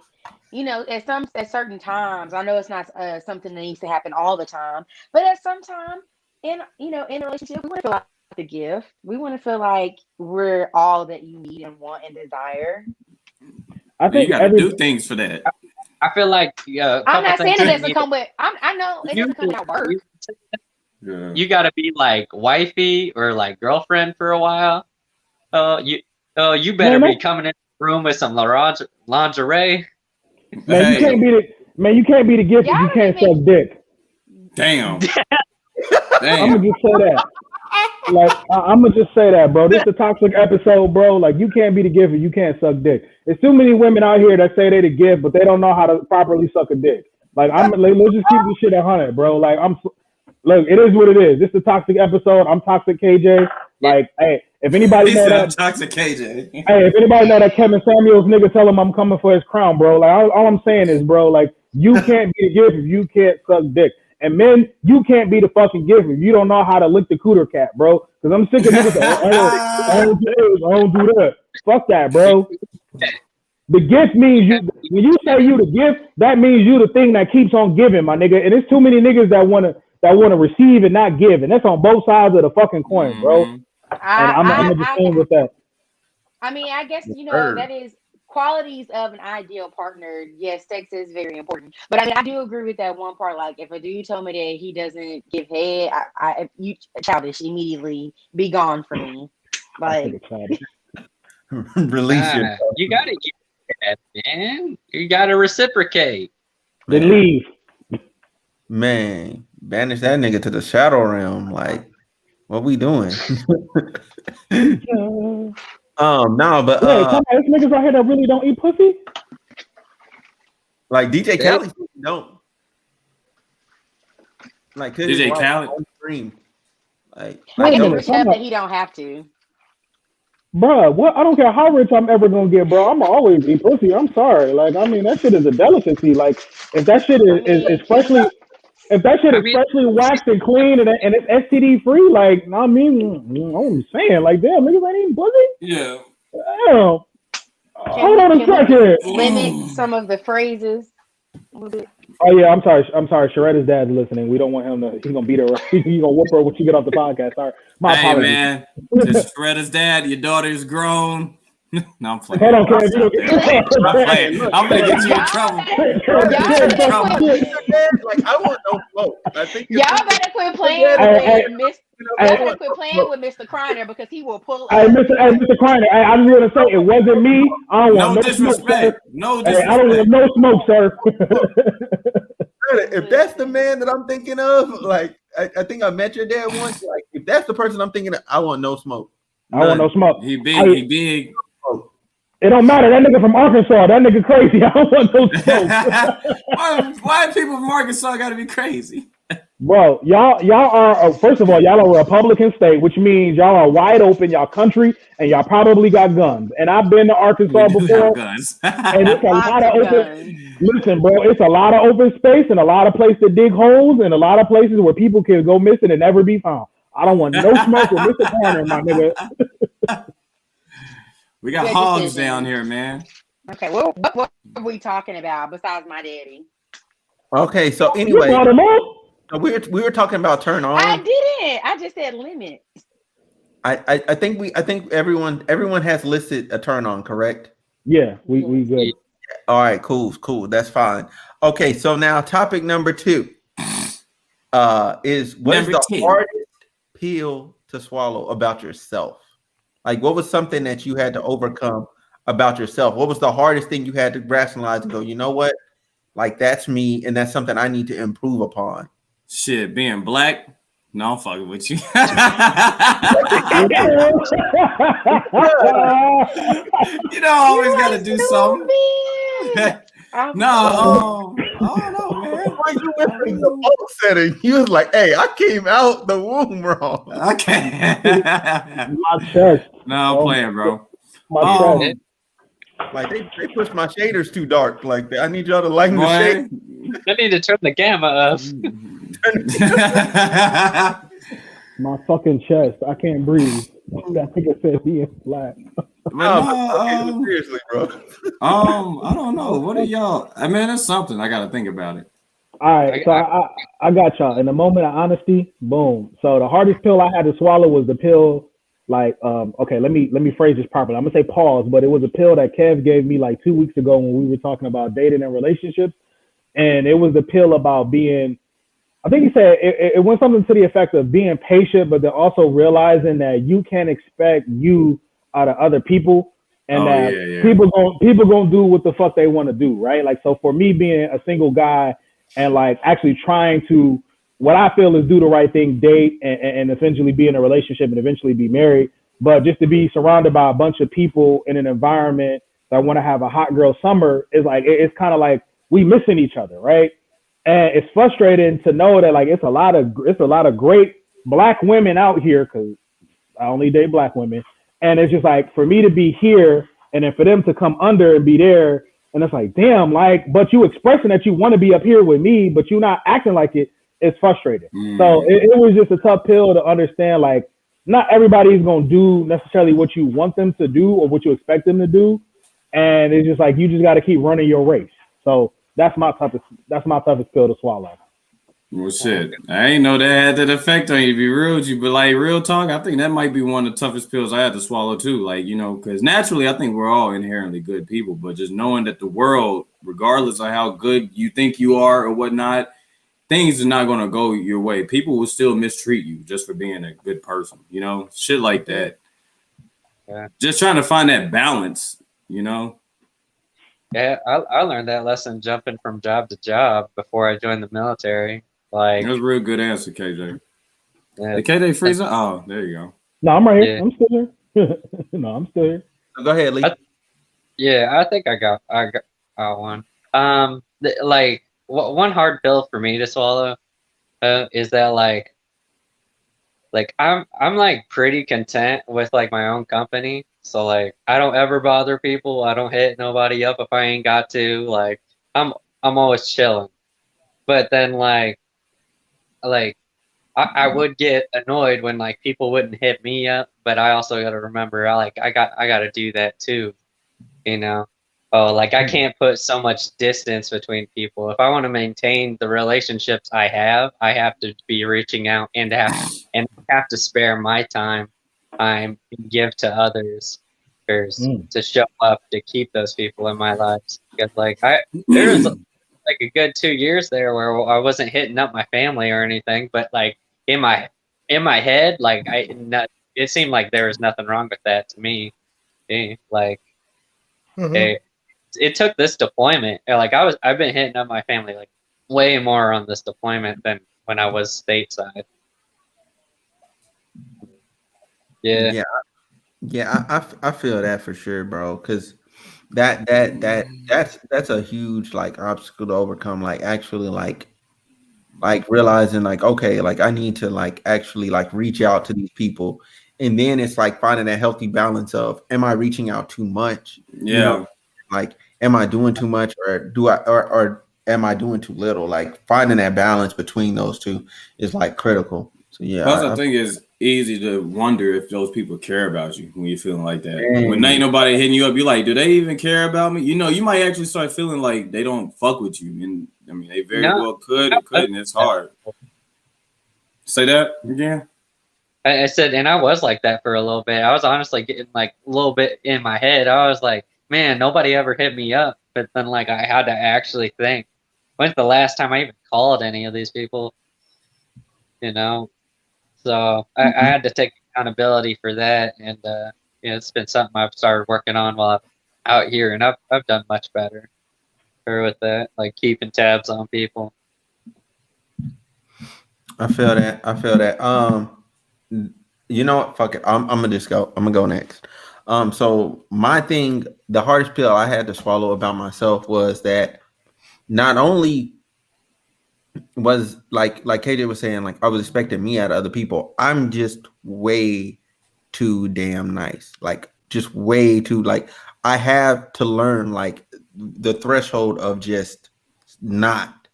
at certain times, I know it's not something that needs to happen all the time. But at some time, in a relationship, we want to feel like the gift. We want to feel like we're all that you need and want and desire. I think you got to do things for that. I feel like I'm not saying it doesn't come with. I know it doesn't come without work. You gotta be like wifey or like girlfriend for a while. You better be coming in the room with some lingerie. Man, you can't be the gift if you can't suck dick. Damn. I'm gonna just say that. Like I'm gonna just say that, bro. This is a toxic episode, bro. Like you can't be the gift if you can't suck dick. There's too many women out here that say they the gift, but they don't know how to properly suck a dick. Like let's just keep this shit 100, bro. Like look, it is what it is. This is a toxic episode. I'm toxic KJ. Like, hey, if anybody know that toxic KJ. Hey, if anybody know that Kevin Samuels nigga, tell him I'm coming for his crown, bro. Like all I'm saying is, bro, like you can't be the gift if you can't suck dick. And men, you can't be the fucking gift if you don't know how to lick the cooter cat, bro. Because I'm sick of niggas. I don't do that. Fuck that, bro. The gift means you. When you say you the gift, that means you the thing that keeps on giving, my nigga. And there's too many niggas that wanna receive and not give, and that's on both sides of the fucking coin, bro. I'm just saying with that. I mean, I guess that is qualities of an ideal partner. Yes, sex is very important, but I mean, I do agree with that one part. Like, if a dude told me that he doesn't give head, you childish, immediately be gone from me. Like, release yourself. You gotta give that, man. You gotta reciprocate. Then leave. Man, banish that nigga to the shadow realm. Like, what we doing? No, but there's niggas out here that really don't eat pussy. Like DJ Khaled don't. Like DJ Khaled. Like I can accept that he don't have to. Bro, what? I don't care how rich I'm ever gonna get, bro. I'm always eat pussy. I'm sorry. Like, I mean, that shit is a delicacy. Like, if that shit is freshly. If that shit is freshly waxed and clean and it's STD free, like, I mean, I'm saying, like, damn, niggas ain't eating pussy? Yeah. Damn. Hold on a second. Limit some of the phrases. Oh, yeah, I'm sorry. Sharetta's dad's listening. We don't want him to, he's going to beat her. He's going to whoop her when she get off the podcast. Sorry. My apologies. Man, this Sharetta's dad, your daughter's grown. No, I'm playing. Hold on, Karen. I'm gonna get you in trouble. Like, I want no smoke. I think y'all better quit playing with Mr. Kreiner because he will pull up. Hey, Mr. Kreiner, I just want to say it wasn't me. I don't want no disrespect. No disrespect. I don't want no smoke, sir. If that's the man that I'm thinking of, like, I think I met your dad once. Like, if that's the person I'm thinking of, I want no smoke. None. I want no smoke. He big. It don't matter. That nigga from Arkansas. That nigga crazy. I don't want no smoke. Why people from Arkansas got to be crazy? Bro, y'all are first of all, y'all are a Republican state, which means y'all are wide open, y'all country, and y'all probably got guns. And I've been to We Arkansas do before, have guns. and it's a lot of Lots of open. guns. Listen, bro, it's a lot of open space and a lot of places to dig holes and a lot of places where people can go missing and never be found. I don't want no smoke with Mr. Corner, my nigga. We got Good hogs decision. down here, man. Okay, well, what are we talking about besides my daddy? Okay, so You anyway, brought him up? we were talking about turn on. I didn't. I just said limit. I think everyone has listed a turn on, correct? Yeah, we good. All right, cool. That's fine. Okay, so now topic number 2 is what is the hardest pill to swallow about yourself? Like, what was something that you had to overcome about yourself? What was the hardest thing you had to rationalize and go, you know what? Like, that's me, and that's something I need to improve upon. Shit, being black. No, I'm fucking with you. You know, I always got to do something. No, I don't know, man. When you went for the boat setting, you was like, "Hey, I came out the womb wrong." I can't. My chest. No, I'm playing, bro. My chest. Like they pushed my shaders too dark. Like I need y'all to lighten the shade. I need to turn the gamma up. My fucking chest. I can't breathe. That nigga said he is black. Seriously, bro. I don't know. What are y'all? I mean, it's something. I got to think about it. All right, so I got y'all. In a moment of honesty, boom. So the hardest pill I had to swallow was the pill. Like, okay, let me phrase this properly. I'm gonna say pause, but it was a pill that Kev gave me like 2 weeks ago when we were talking about dating and relationships, and it was the pill about being. I think he said it went something to the effect of being patient, but then also realizing that you can't expect you out of other people, and people gonna do what the fuck they want to do, right? Like, so for me being a single guy and like actually trying to, what I feel is do the right thing, date and essentially be in a relationship and eventually be married, but just to be surrounded by a bunch of people in an environment that want to have a hot girl summer is like, it's kind of like we missing each other, right? And it's frustrating to know that like it's a lot of great black women out here, because I only date black women, and it's just like for me to be here and then for them to come under and be there, and it's like damn, like, but you expressing that you want to be up here with me, but you not acting like it. It's frustrating. So it was just a tough pill to understand. Like, not everybody's gonna do necessarily what you want them to do or what you expect them to do, and it's just like you just got to keep running your race. So that's my toughest pill to swallow. Well, shit, I ain't know that had that effect on you. To be real with you, but like real talk, I think that might be one of the toughest pills I had to swallow too. Like, you know, because naturally, I think we're all inherently good people, but just knowing that the world, regardless of how good you think you are or whatnot, things are not gonna go your way. People will still mistreat you just for being a good person. You know, shit like that. Yeah. Just trying to find that balance. You know. Yeah, I learned that lesson jumping from job to job before I joined the military. Like, that was a real good answer, KJ. Yeah. Hey, KJ Freezer? Oh, there you go. No, I'm right here. Yeah. I'm still here. No, I'm still here. Go ahead, Lee. I think I got one. Like one hard pill for me to swallow is that like I'm like pretty content with like my own company. So like I don't ever bother people. I don't hit nobody up if I ain't got to. Like I'm always chilling. But then like I would get annoyed when like people wouldn't hit me up. But I also got to remember I got to do that too. You know. Oh, like I can't put so much distance between people. If I want to maintain the relationships I have to be reaching out and have to spare my time and give to others to show up to keep those people in my lives. Because like there was like a good 2 years there where I wasn't hitting up my family or anything, but like in my head, like it seemed like there was nothing wrong with that to me. Like it took this deployment. Like I've been hitting up my family like way more on this deployment than when I was stateside. Yeah. I feel that for sure, bro. Because that's a huge like obstacle to overcome. Like actually like like realizing like, okay, like I need to like actually like reach out to these people. And then it's like finding that healthy balance of, am I reaching out too much? You know, like, am I doing too much, or or am I doing too little? Like finding that balance between those two is like critical. So yeah. Plus, I think it's easy to wonder if those people care about you when you're feeling like that. Dang. When ain't nobody hitting you up, you're like, do they even care about me? You know, you might actually start feeling like they don't fuck with you. And I mean, they very well could or couldn't. It's hard. Say that again. I said, and I was like that for a little bit. I was honestly getting like a little bit in my head. I was like, man, nobody ever hit me up. But then like I had to actually think, when's the last time I even called any of these people? You know? So I had to take accountability for that. And you know, it's been something I've started working on while I'm out here, and I've done much better with that, like keeping tabs on people. I feel that. You know what? Fuck it. I'm gonna just go. I'm gonna go next. So my thing, the hardest pill I had to swallow about myself was that not only was like KJ was saying, like I was expecting me out of other people. I'm just way too damn nice. Like just way too like I have to learn like the threshold of just not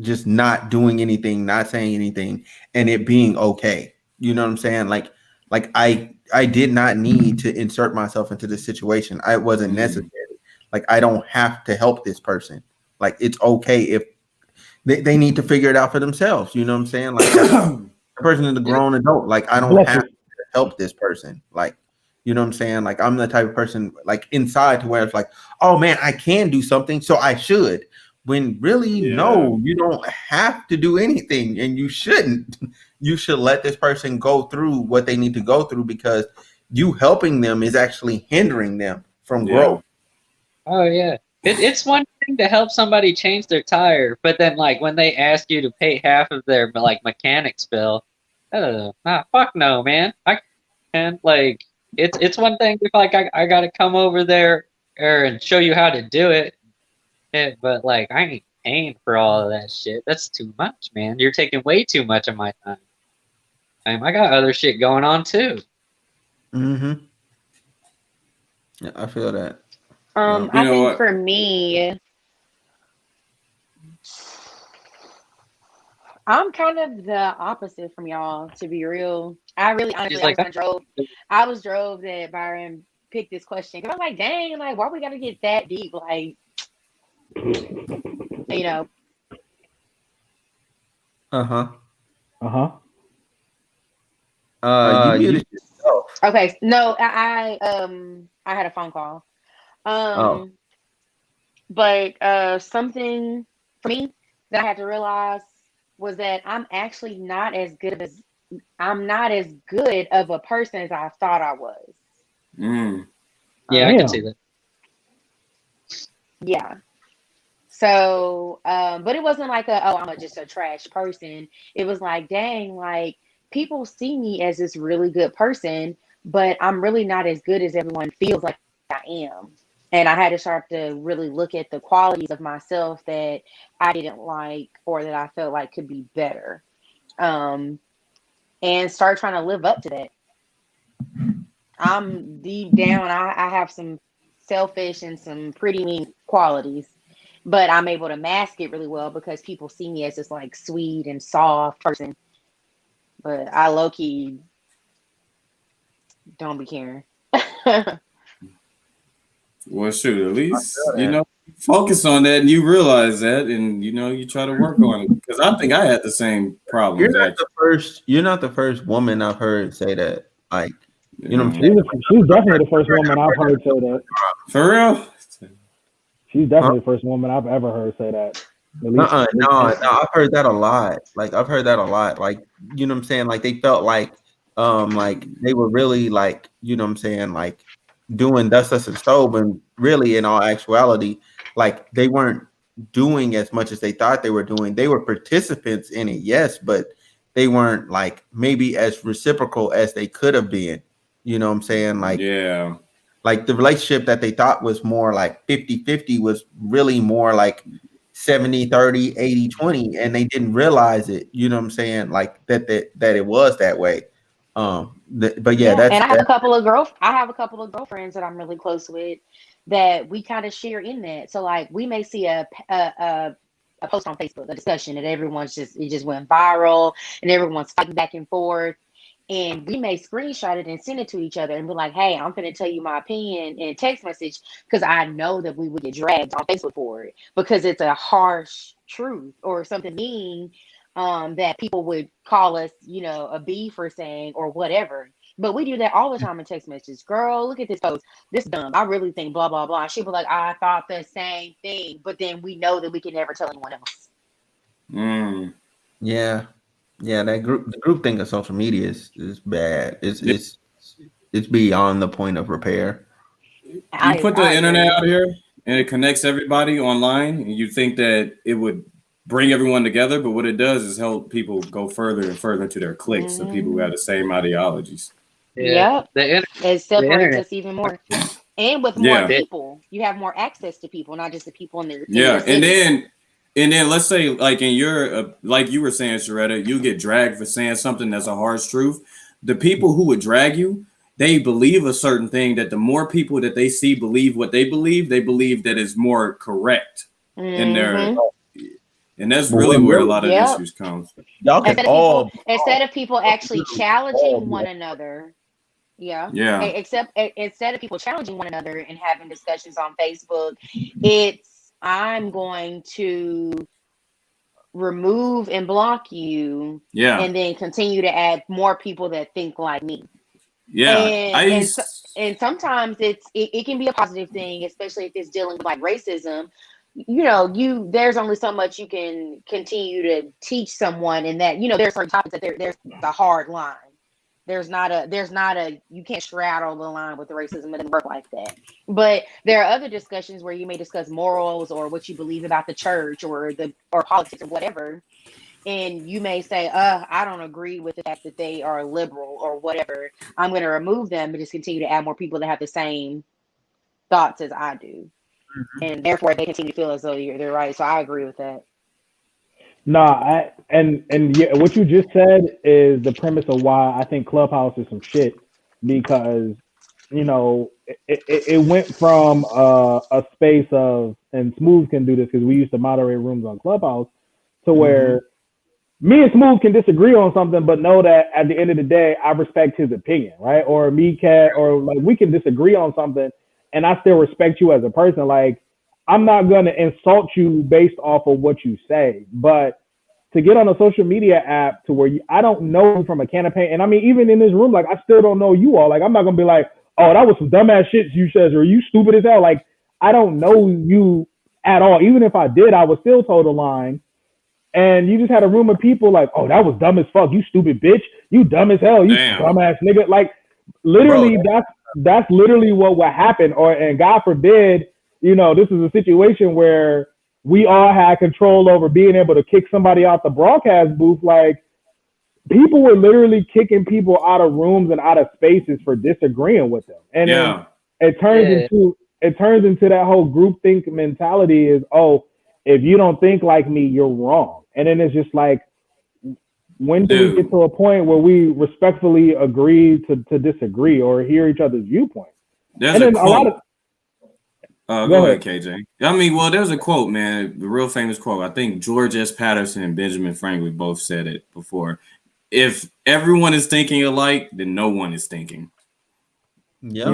just not doing anything, not saying anything, and it being okay. You know what I'm saying? Like I did not need to insert myself into this situation. I wasn't necessary. Like I don't have to help this person. Like it's okay if they need to figure it out for themselves. You know what I'm saying? Like the person is a grown adult. Like I don't have to help this person. Like, you know what I'm saying? Like I'm the type of person like inside to where it's like, oh man, I can do something, so I should. When really, no, you don't have to do anything, and you shouldn't. You should let this person go through what they need to go through, because you helping them is actually hindering them from growth. Oh yeah. It's one thing to help somebody change their tire, but then like when they ask you to pay half of their like mechanics bill, fuck no, man. I can't. Like it's one thing if like I gotta come over there and show you how to do it, but like I ain't paying for all of that shit. That's too much, man. You're taking way too much of my time. I got other shit going on too. Mm-hmm. Yeah, I feel that. I think for me, I'm kind of the opposite from y'all, to be real. I really honestly I was drove that Byron picked this question. I was like, dang, like why we gotta get that deep? Like, you know. You muted yourself. Okay, no, I had a phone call. But something for me that I had to realize was that I'm actually not as good of a person as I thought I was. Yeah, I can see that. Yeah. So, but it wasn't like I'm just a trash person. It was like, dang, like people see me as this really good person, but I'm really not as good as everyone feels like I am. And I had to start to really look at the qualities of myself that I didn't like or that I felt like could be better. And start trying to live up to that. I'm deep down, I have some selfish and some pretty mean qualities, but I'm able to mask it really well because people see me as this like sweet and soft person. But I low-key don't be caring. Well, shoot, at least, you know, focus on that and you realize that and, you know, you try to work on it. Because I think I had the same problem. You're not the first woman I've heard say that. Like, you know what I'm saying? She's definitely the first woman I've heard say that. For real? She's definitely the first woman I've ever heard say that. No, I've heard that a lot. Like, I've heard that a lot. Like, you know what I'm saying? Like, they felt like they were really like, you know what I'm saying? Like, doing dust and stove, and really in all actuality, like they weren't doing as much as they thought they were doing. They were participants in it, yes, but they weren't like maybe as reciprocal as they could have been. You know what I'm saying? Like, yeah, like the relationship that they thought was more like 50-50 was really more like 70-30, 80-20, and they didn't realize it. You know what I'm saying? Like that it was that way. But yeah, and I have a couple of girlfriends that I'm really close with that we kind of share in that. So like we may see a post on Facebook, a discussion that it just went viral and everyone's fighting back and forth. And we may screenshot it and send it to each other and be like, hey, I'm going to tell you my opinion in text message because I know that we would get dragged on Facebook for it because it's a harsh truth or something mean that people would call us, a B for saying or whatever. But we do that all the time in text messages. Girl, look at this post. This dumb. I really think blah, blah, blah. She'll be like, I thought the same thing. But then we know that we can never tell anyone else. Yeah. Yeah, the group thing of social media is bad. It's beyond the point of repair. You put the internet out here and it connects everybody online, and you think that it would bring everyone together, but what it does is help people go further and further into their cliques of people who have the same ideologies. Yep. It separates us even more. And with more people, you have more access to people, not just the people in their And then let's say, like in your, like you were saying, Sharetta, you get dragged for saying something that's a harsh truth. The people who would drag you, they believe a certain thing that the more people that they see believe what they believe that is more correct in their, and that's really where a lot of issues come. Y'all can instead of people actually challenging one another. Instead of people challenging one another and having discussions on Facebook, I'm going to remove and block you, and then continue to add more people that think like me. And sometimes it can be a positive thing, especially if it's dealing with like racism. There's only so much you can continue to teach someone, and that there's certain topics that there's a hard line. There's not a you can't straddle the line with the racism. It doesn't work like that. But there are other discussions where you may discuss morals or what you believe about the church or politics or whatever. And you may say, I don't agree with the fact that they are liberal or whatever. I'm going to remove them and just continue to add more people that have the same thoughts as I do. And therefore they continue to feel as though they're right. So I agree with that. Nah, what you just said is the premise of why I think Clubhouse is some shit, because it went from a space of, and Smooth can do this because we used to moderate rooms on Clubhouse, to where me and Smooth can disagree on something, but know that at the end of the day I respect his opinion, right? Or me, Cat, or like we can disagree on something and I still respect you as a person. Like, I'm not going to insult you based off of what you say, but to get on a social media app to where I don't know you from a can of paint. And I mean, even in this room, like I still don't know you all. Like, I'm not going to be like, oh, that was some dumbass shit you said, or you stupid as hell. Like, I don't know you at all. Even if I did, I would still toe the line. And you just had a room of people like, oh, that was dumb as fuck. You stupid bitch. You dumb as hell. You dumbass nigga. Like, literally, that's literally what would happen. And God forbid, this is a situation where we all had control over being able to kick somebody out the broadcast booth. Like, people were literally kicking people out of rooms and out of spaces for disagreeing with them. And then it turns into that whole groupthink mentality is, oh, if you don't think like me, you're wrong. And then it's just like, when do we get to a point where we respectfully agree to disagree or hear each other's viewpoint? There's a quote. Go ahead, KJ. I mean, well, there's a quote, man, the real famous quote. I think George S. Patterson and Benjamin Franklin both said it before. If everyone is thinking alike, then no one is thinking. Yeah.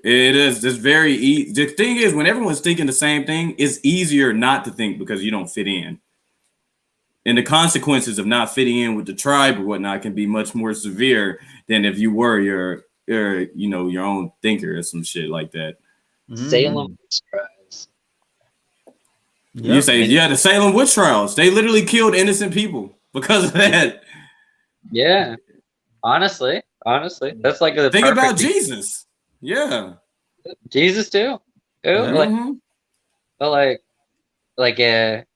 It is. It's very easy. The thing is, when everyone's thinking the same thing, it's easier not to think because you don't fit in. And the consequences of not fitting in with the tribe or whatnot can be much more severe than if you were your own thinker or some shit like that. Salem witch trials. You say, the Salem witch trials. They literally killed innocent people because of that. Yeah. Honestly. That's like the think about Jesus. Yeah. Jesus too. But and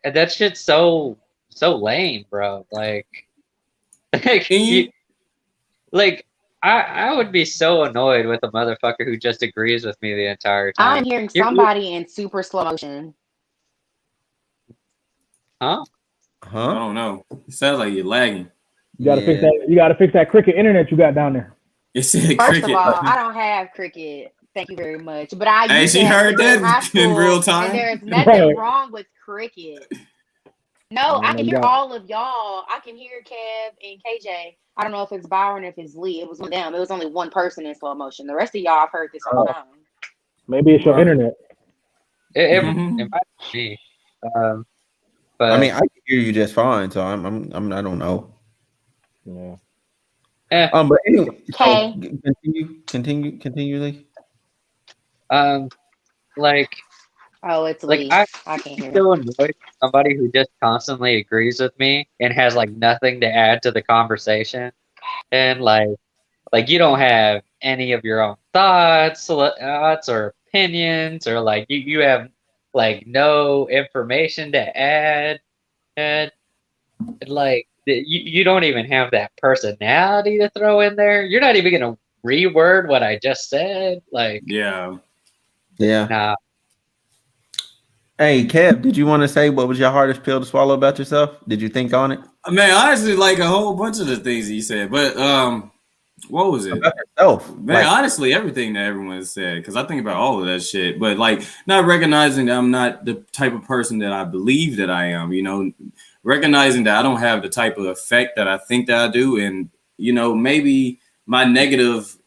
that shit's so lame, bro. I would be so annoyed with a motherfucker who just agrees with me the entire time. I'm hearing somebody in super slow motion. Huh? I don't know. It sounds like you're lagging. You gotta fix that. You gotta fix that cricket internet you got down there. It said First of cricket. all, I don't have cricket. Thank you very much. But I Hey, used she to have heard cricket in high that in school, real and time. there's nothing wrong with cricket. No, I can hear God. all of y'all. I can hear Kev and KJ. I don't know if it's Byron or if it's Lee. It was one of them. It was only one person in slow motion. The rest of y'all, I've heard this whole time. Maybe it's your internet. It might be. But I mean, I can hear you just fine, so I don't know. Yeah. But anyway, Okay. so continue, Lee. Like, Oh, it's like Lee. I can't hear still him. annoyed somebody who just constantly agrees with me and has like nothing to add to the conversation, and like you don't have any of your own thoughts or opinions, or like you have like no information to add, and like you don't even have that personality to throw in there. You're not even gonna reword what I just said. Like, Yeah. nah. Hey, Kev, did you want to say what was your hardest pill to swallow about yourself? Did you think on it? Man, honestly, like a whole bunch of the things he said, but what was it? About yourself. Man, honestly, everything that everyone said, because I think about all of that shit, but like not recognizing that I'm not the type of person that I believe that I am, you know, recognizing that I don't have the type of effect that I think that I do, and you know, maybe my negative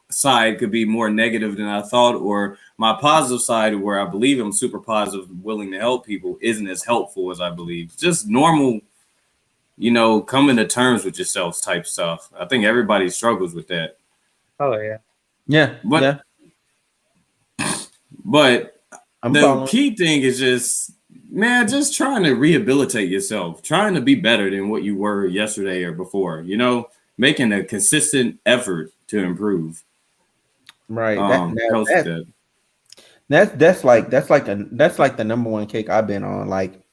side could be more negative than I thought, or my positive side where I believe I'm super positive, willing to help people, isn't as helpful as I believe. Just normal, you know, coming to terms with yourself type stuff. I think everybody struggles with that. Oh yeah. Yeah. But I'm the following. key thing is just, man, just trying to rehabilitate yourself, trying to be better than what you were yesterday or before, you know, making a consistent effort to improve. Right. That's like the number one kick I've been on. Like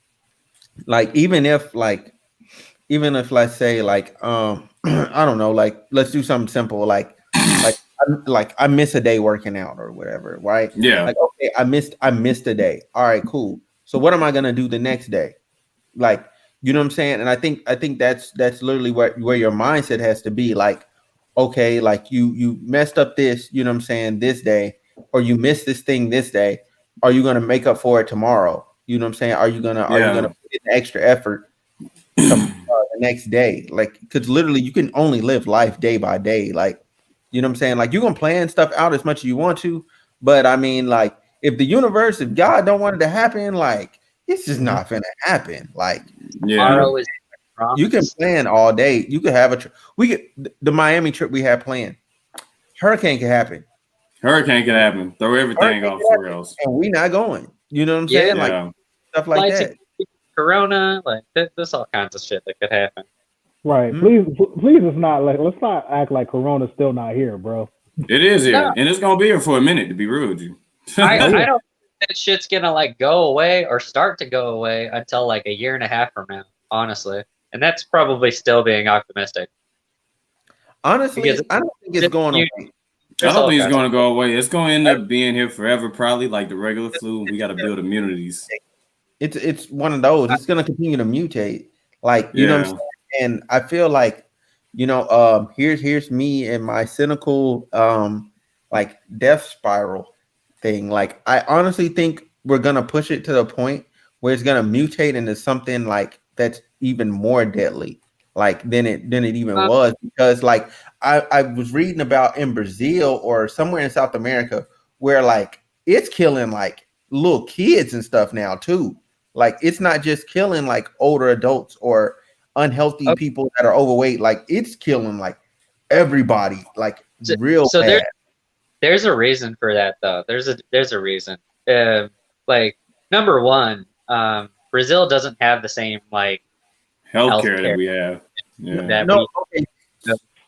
even if let's say like I don't know, like let's do something simple like I miss a day working out or whatever, right? Yeah. Like, okay, I missed a day. All right, cool. So what am I gonna do the next day? Like, you know what I'm saying? And I think that's literally where your mindset has to be. Like, okay, like you messed up this, you know what I'm saying, this day, or you missed this thing this day. Are you gonna make up for it tomorrow? You know what I'm saying? Are you gonna put in extra effort the next day? Like, because literally you can only live life day by day. Like, you know what I'm saying? Like, you can plan stuff out as much as you want to, but I mean, like, if God don't want it to happen, like, it's just not gonna happen. Like, Tomorrow is you can plan all day. You could have the Miami trip we had planned. Hurricane can happen. Hurricane can happen. Throw everything off for else. And we not going. You know what I'm saying? Like stuff like that. Corona, like there's all kinds of shit that could happen. Right. Please, it's not like, let's not act like Corona's still not here, bro. It is here, and it's gonna be here for a minute. To be real with you, I don't think that shit's gonna like go away or start to go away until like a year and a half from now, honestly, and that's probably still being optimistic. Honestly, because I don't think it's going away. I don't think it's going to go away. It's going to end up being here forever, probably like the regular flu. We got to build immunities. It's one of those. It's going to continue to mutate. Like, you know what I'm saying? And I feel like, you know, here's me and my cynical like death spiral thing. Like, I honestly think we're going to push it to the point where it's going to mutate into something like that's even more deadly, like than it even was, because like I was reading about in Brazil or somewhere in South America where like it's killing like little kids and stuff now too. Like, it's not just killing like older adults or unhealthy people that are overweight. Like, it's killing like everybody, like real bad. There's a reason for that though. There's a reason. Like, number one, Brazil doesn't have the same like healthcare that we have. Yeah.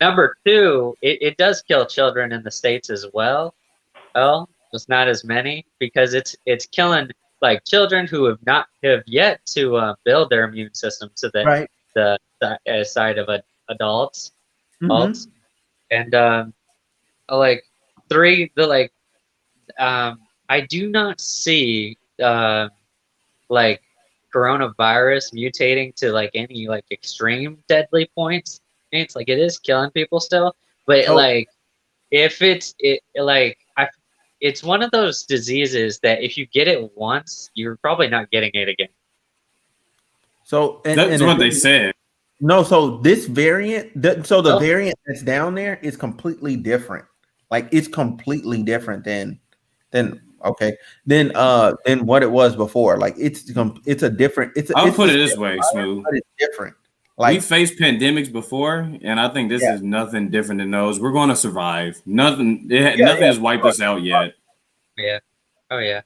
Number two, it does kill children in the States as well. Well, just not as many, because it's killing like children who have yet to build their immune system to the side of adults. Adults. And like three, I do not see like coronavirus mutating to like any like extreme deadly points. It's like it is killing people still, but like if it's it's one of those diseases that if you get it once, you're probably not getting it again. So that's what they said. No, so this variant, the variant that's down there is completely different. Like it's completely different than what it was before. Like it's a different. I'll put it this way, Smooth. But it's different. Like we faced pandemics before, and I think this is nothing different than those. We're going to survive. Nothing has wiped us out yet. Yeah. Oh yeah.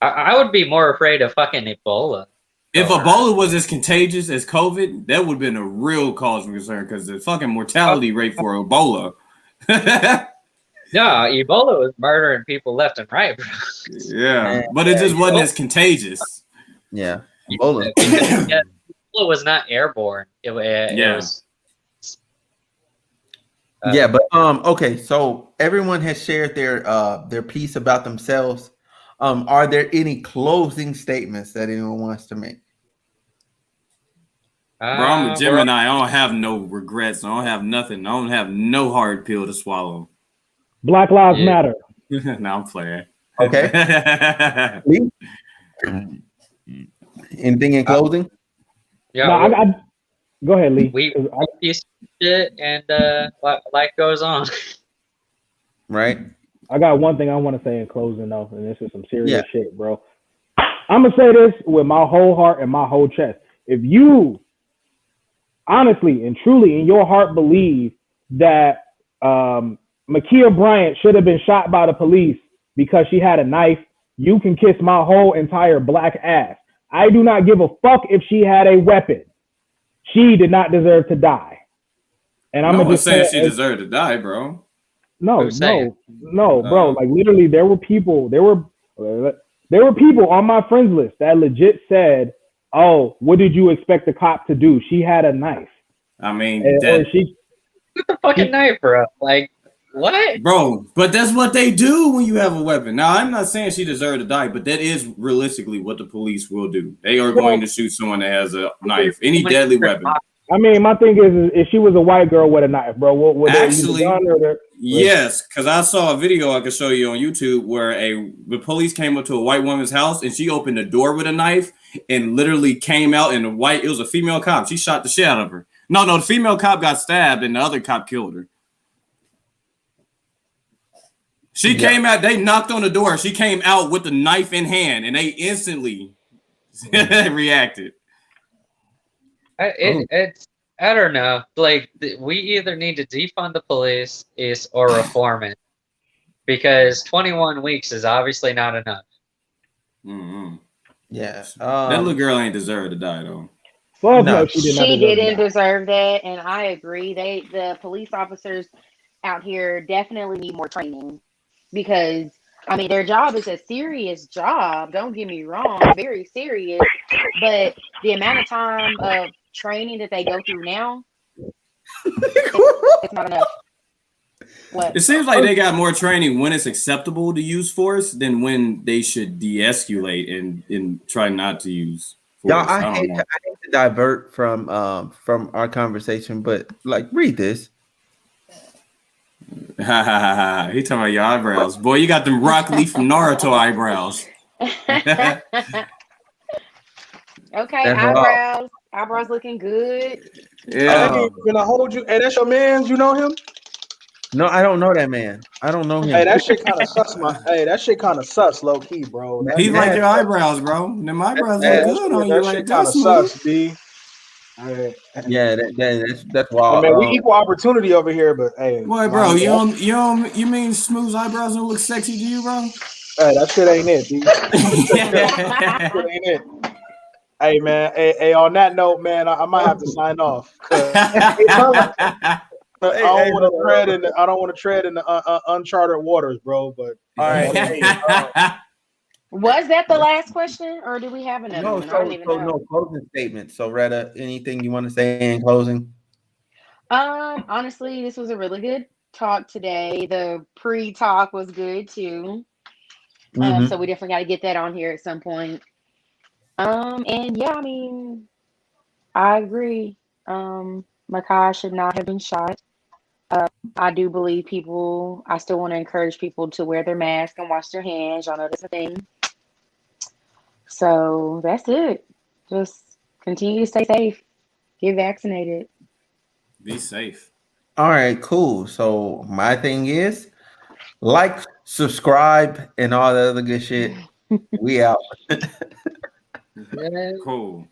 I would be more afraid of fucking Ebola. If Ebola was as contagious as COVID, that would have been a real cause for concern because the fucking mortality rate for Ebola. No, Ebola was murdering people left and right, bro. Yeah, but it just wasn't as contagious. Yeah, Ebola. Ebola was not airborne. It was. But okay. So everyone has shared their piece about themselves. Are there any closing statements that anyone wants to make? Bro, I'm a Gemini. I don't have no regrets. I don't have nothing. I don't have no hard pill to swallow. Black Lives Matter. No, I'm playing. Okay. Anything in closing? Yeah. No, go ahead, Lee. We shit and life goes on. Right. I got one thing I want to say in closing though, and this is some serious shit, bro. I'm gonna say this with my whole heart and my whole chest. If you honestly and truly in your heart believe that Ma'Khia Bryant should have been shot by the police because she had a knife, you can kiss my whole entire black ass. I do not give a fuck if she had a weapon. She did not deserve to die. And I'm just saying she deserved to die, bro. No, bro. Like literally, there were people on my friends list that legit said, "Oh, what did you expect the cop to do? She had a knife." I mean, with the fucking knife, bro. Like what, bro? But that's what they do when you have a weapon. Now, I'm not saying she deserved to die, but that is realistically what the police will do. They are going to shoot someone that has a knife, any deadly weapon. I mean, my thing is if she was a white girl with a knife, bro, would actually, yes, because I saw a video I could show you on YouTube where the police came up to a white woman's house and she opened the door with a knife and literally came out and it was a female cop. She shot the shit out of her. No, the female cop got stabbed and the other cop killed her. She came out, they knocked on the door. She came out with the knife in hand and they instantly reacted. I don't know. Like we either need to defund the police or reform it, because 21 weeks is obviously not enough. Mm-hmm. Yeah, that little girl ain't deserve to die though. Well, no, she didn't deserve that, and I agree. The police officers out here definitely need more training because I mean their job is a serious job. Don't get me wrong, very serious, but the amount of time of training that they go through now, it's not enough. What? It seems like they got more training when it's acceptable to use force than when they should de-escalate and try not to use force. Y'all, I hate to divert from our conversation, but like read this. He talking about your eyebrows. Boy, you got them Rock Lee from Naruto eyebrows. Okay, eyebrows. Eyebrows looking good. Yeah. Gonna hold you. Hey, that's your man. You know him? No, I don't know that man. I don't know him. Hey, that shit kind of sus. That shit kind of sus, low key, bro. He like your eyebrows, bro. Them eyebrows look good on you. That like shit kind of sus, B. Yeah, that's wild. I mean, we equal opportunity over here, but hey, boy, bro, you mean Smooth's eyebrows don't look sexy to you, bro? Hey, that shit ain't it, B. That shit ain't it. Hey man, hey, on that note, man, I might have to sign off. I don't want to tread in the uncharted waters, bro. But all right. Was that the last question, or do we have another no, one? I don't even know. No closing statement. So, Retta, anything you want to say in closing? Honestly, this was a really good talk today. The pre-talk was good too. So we definitely got to get that on here at some point. And yeah, I mean, I agree. Makai should not have been shot. I do believe people, I still want to encourage people to wear their mask and wash their hands. Y'all know that's a thing. So that's it. Just continue to stay safe. Get vaccinated. Be safe. All right, cool. So my thing is like, subscribe, and all the other good shit. We out. Cool.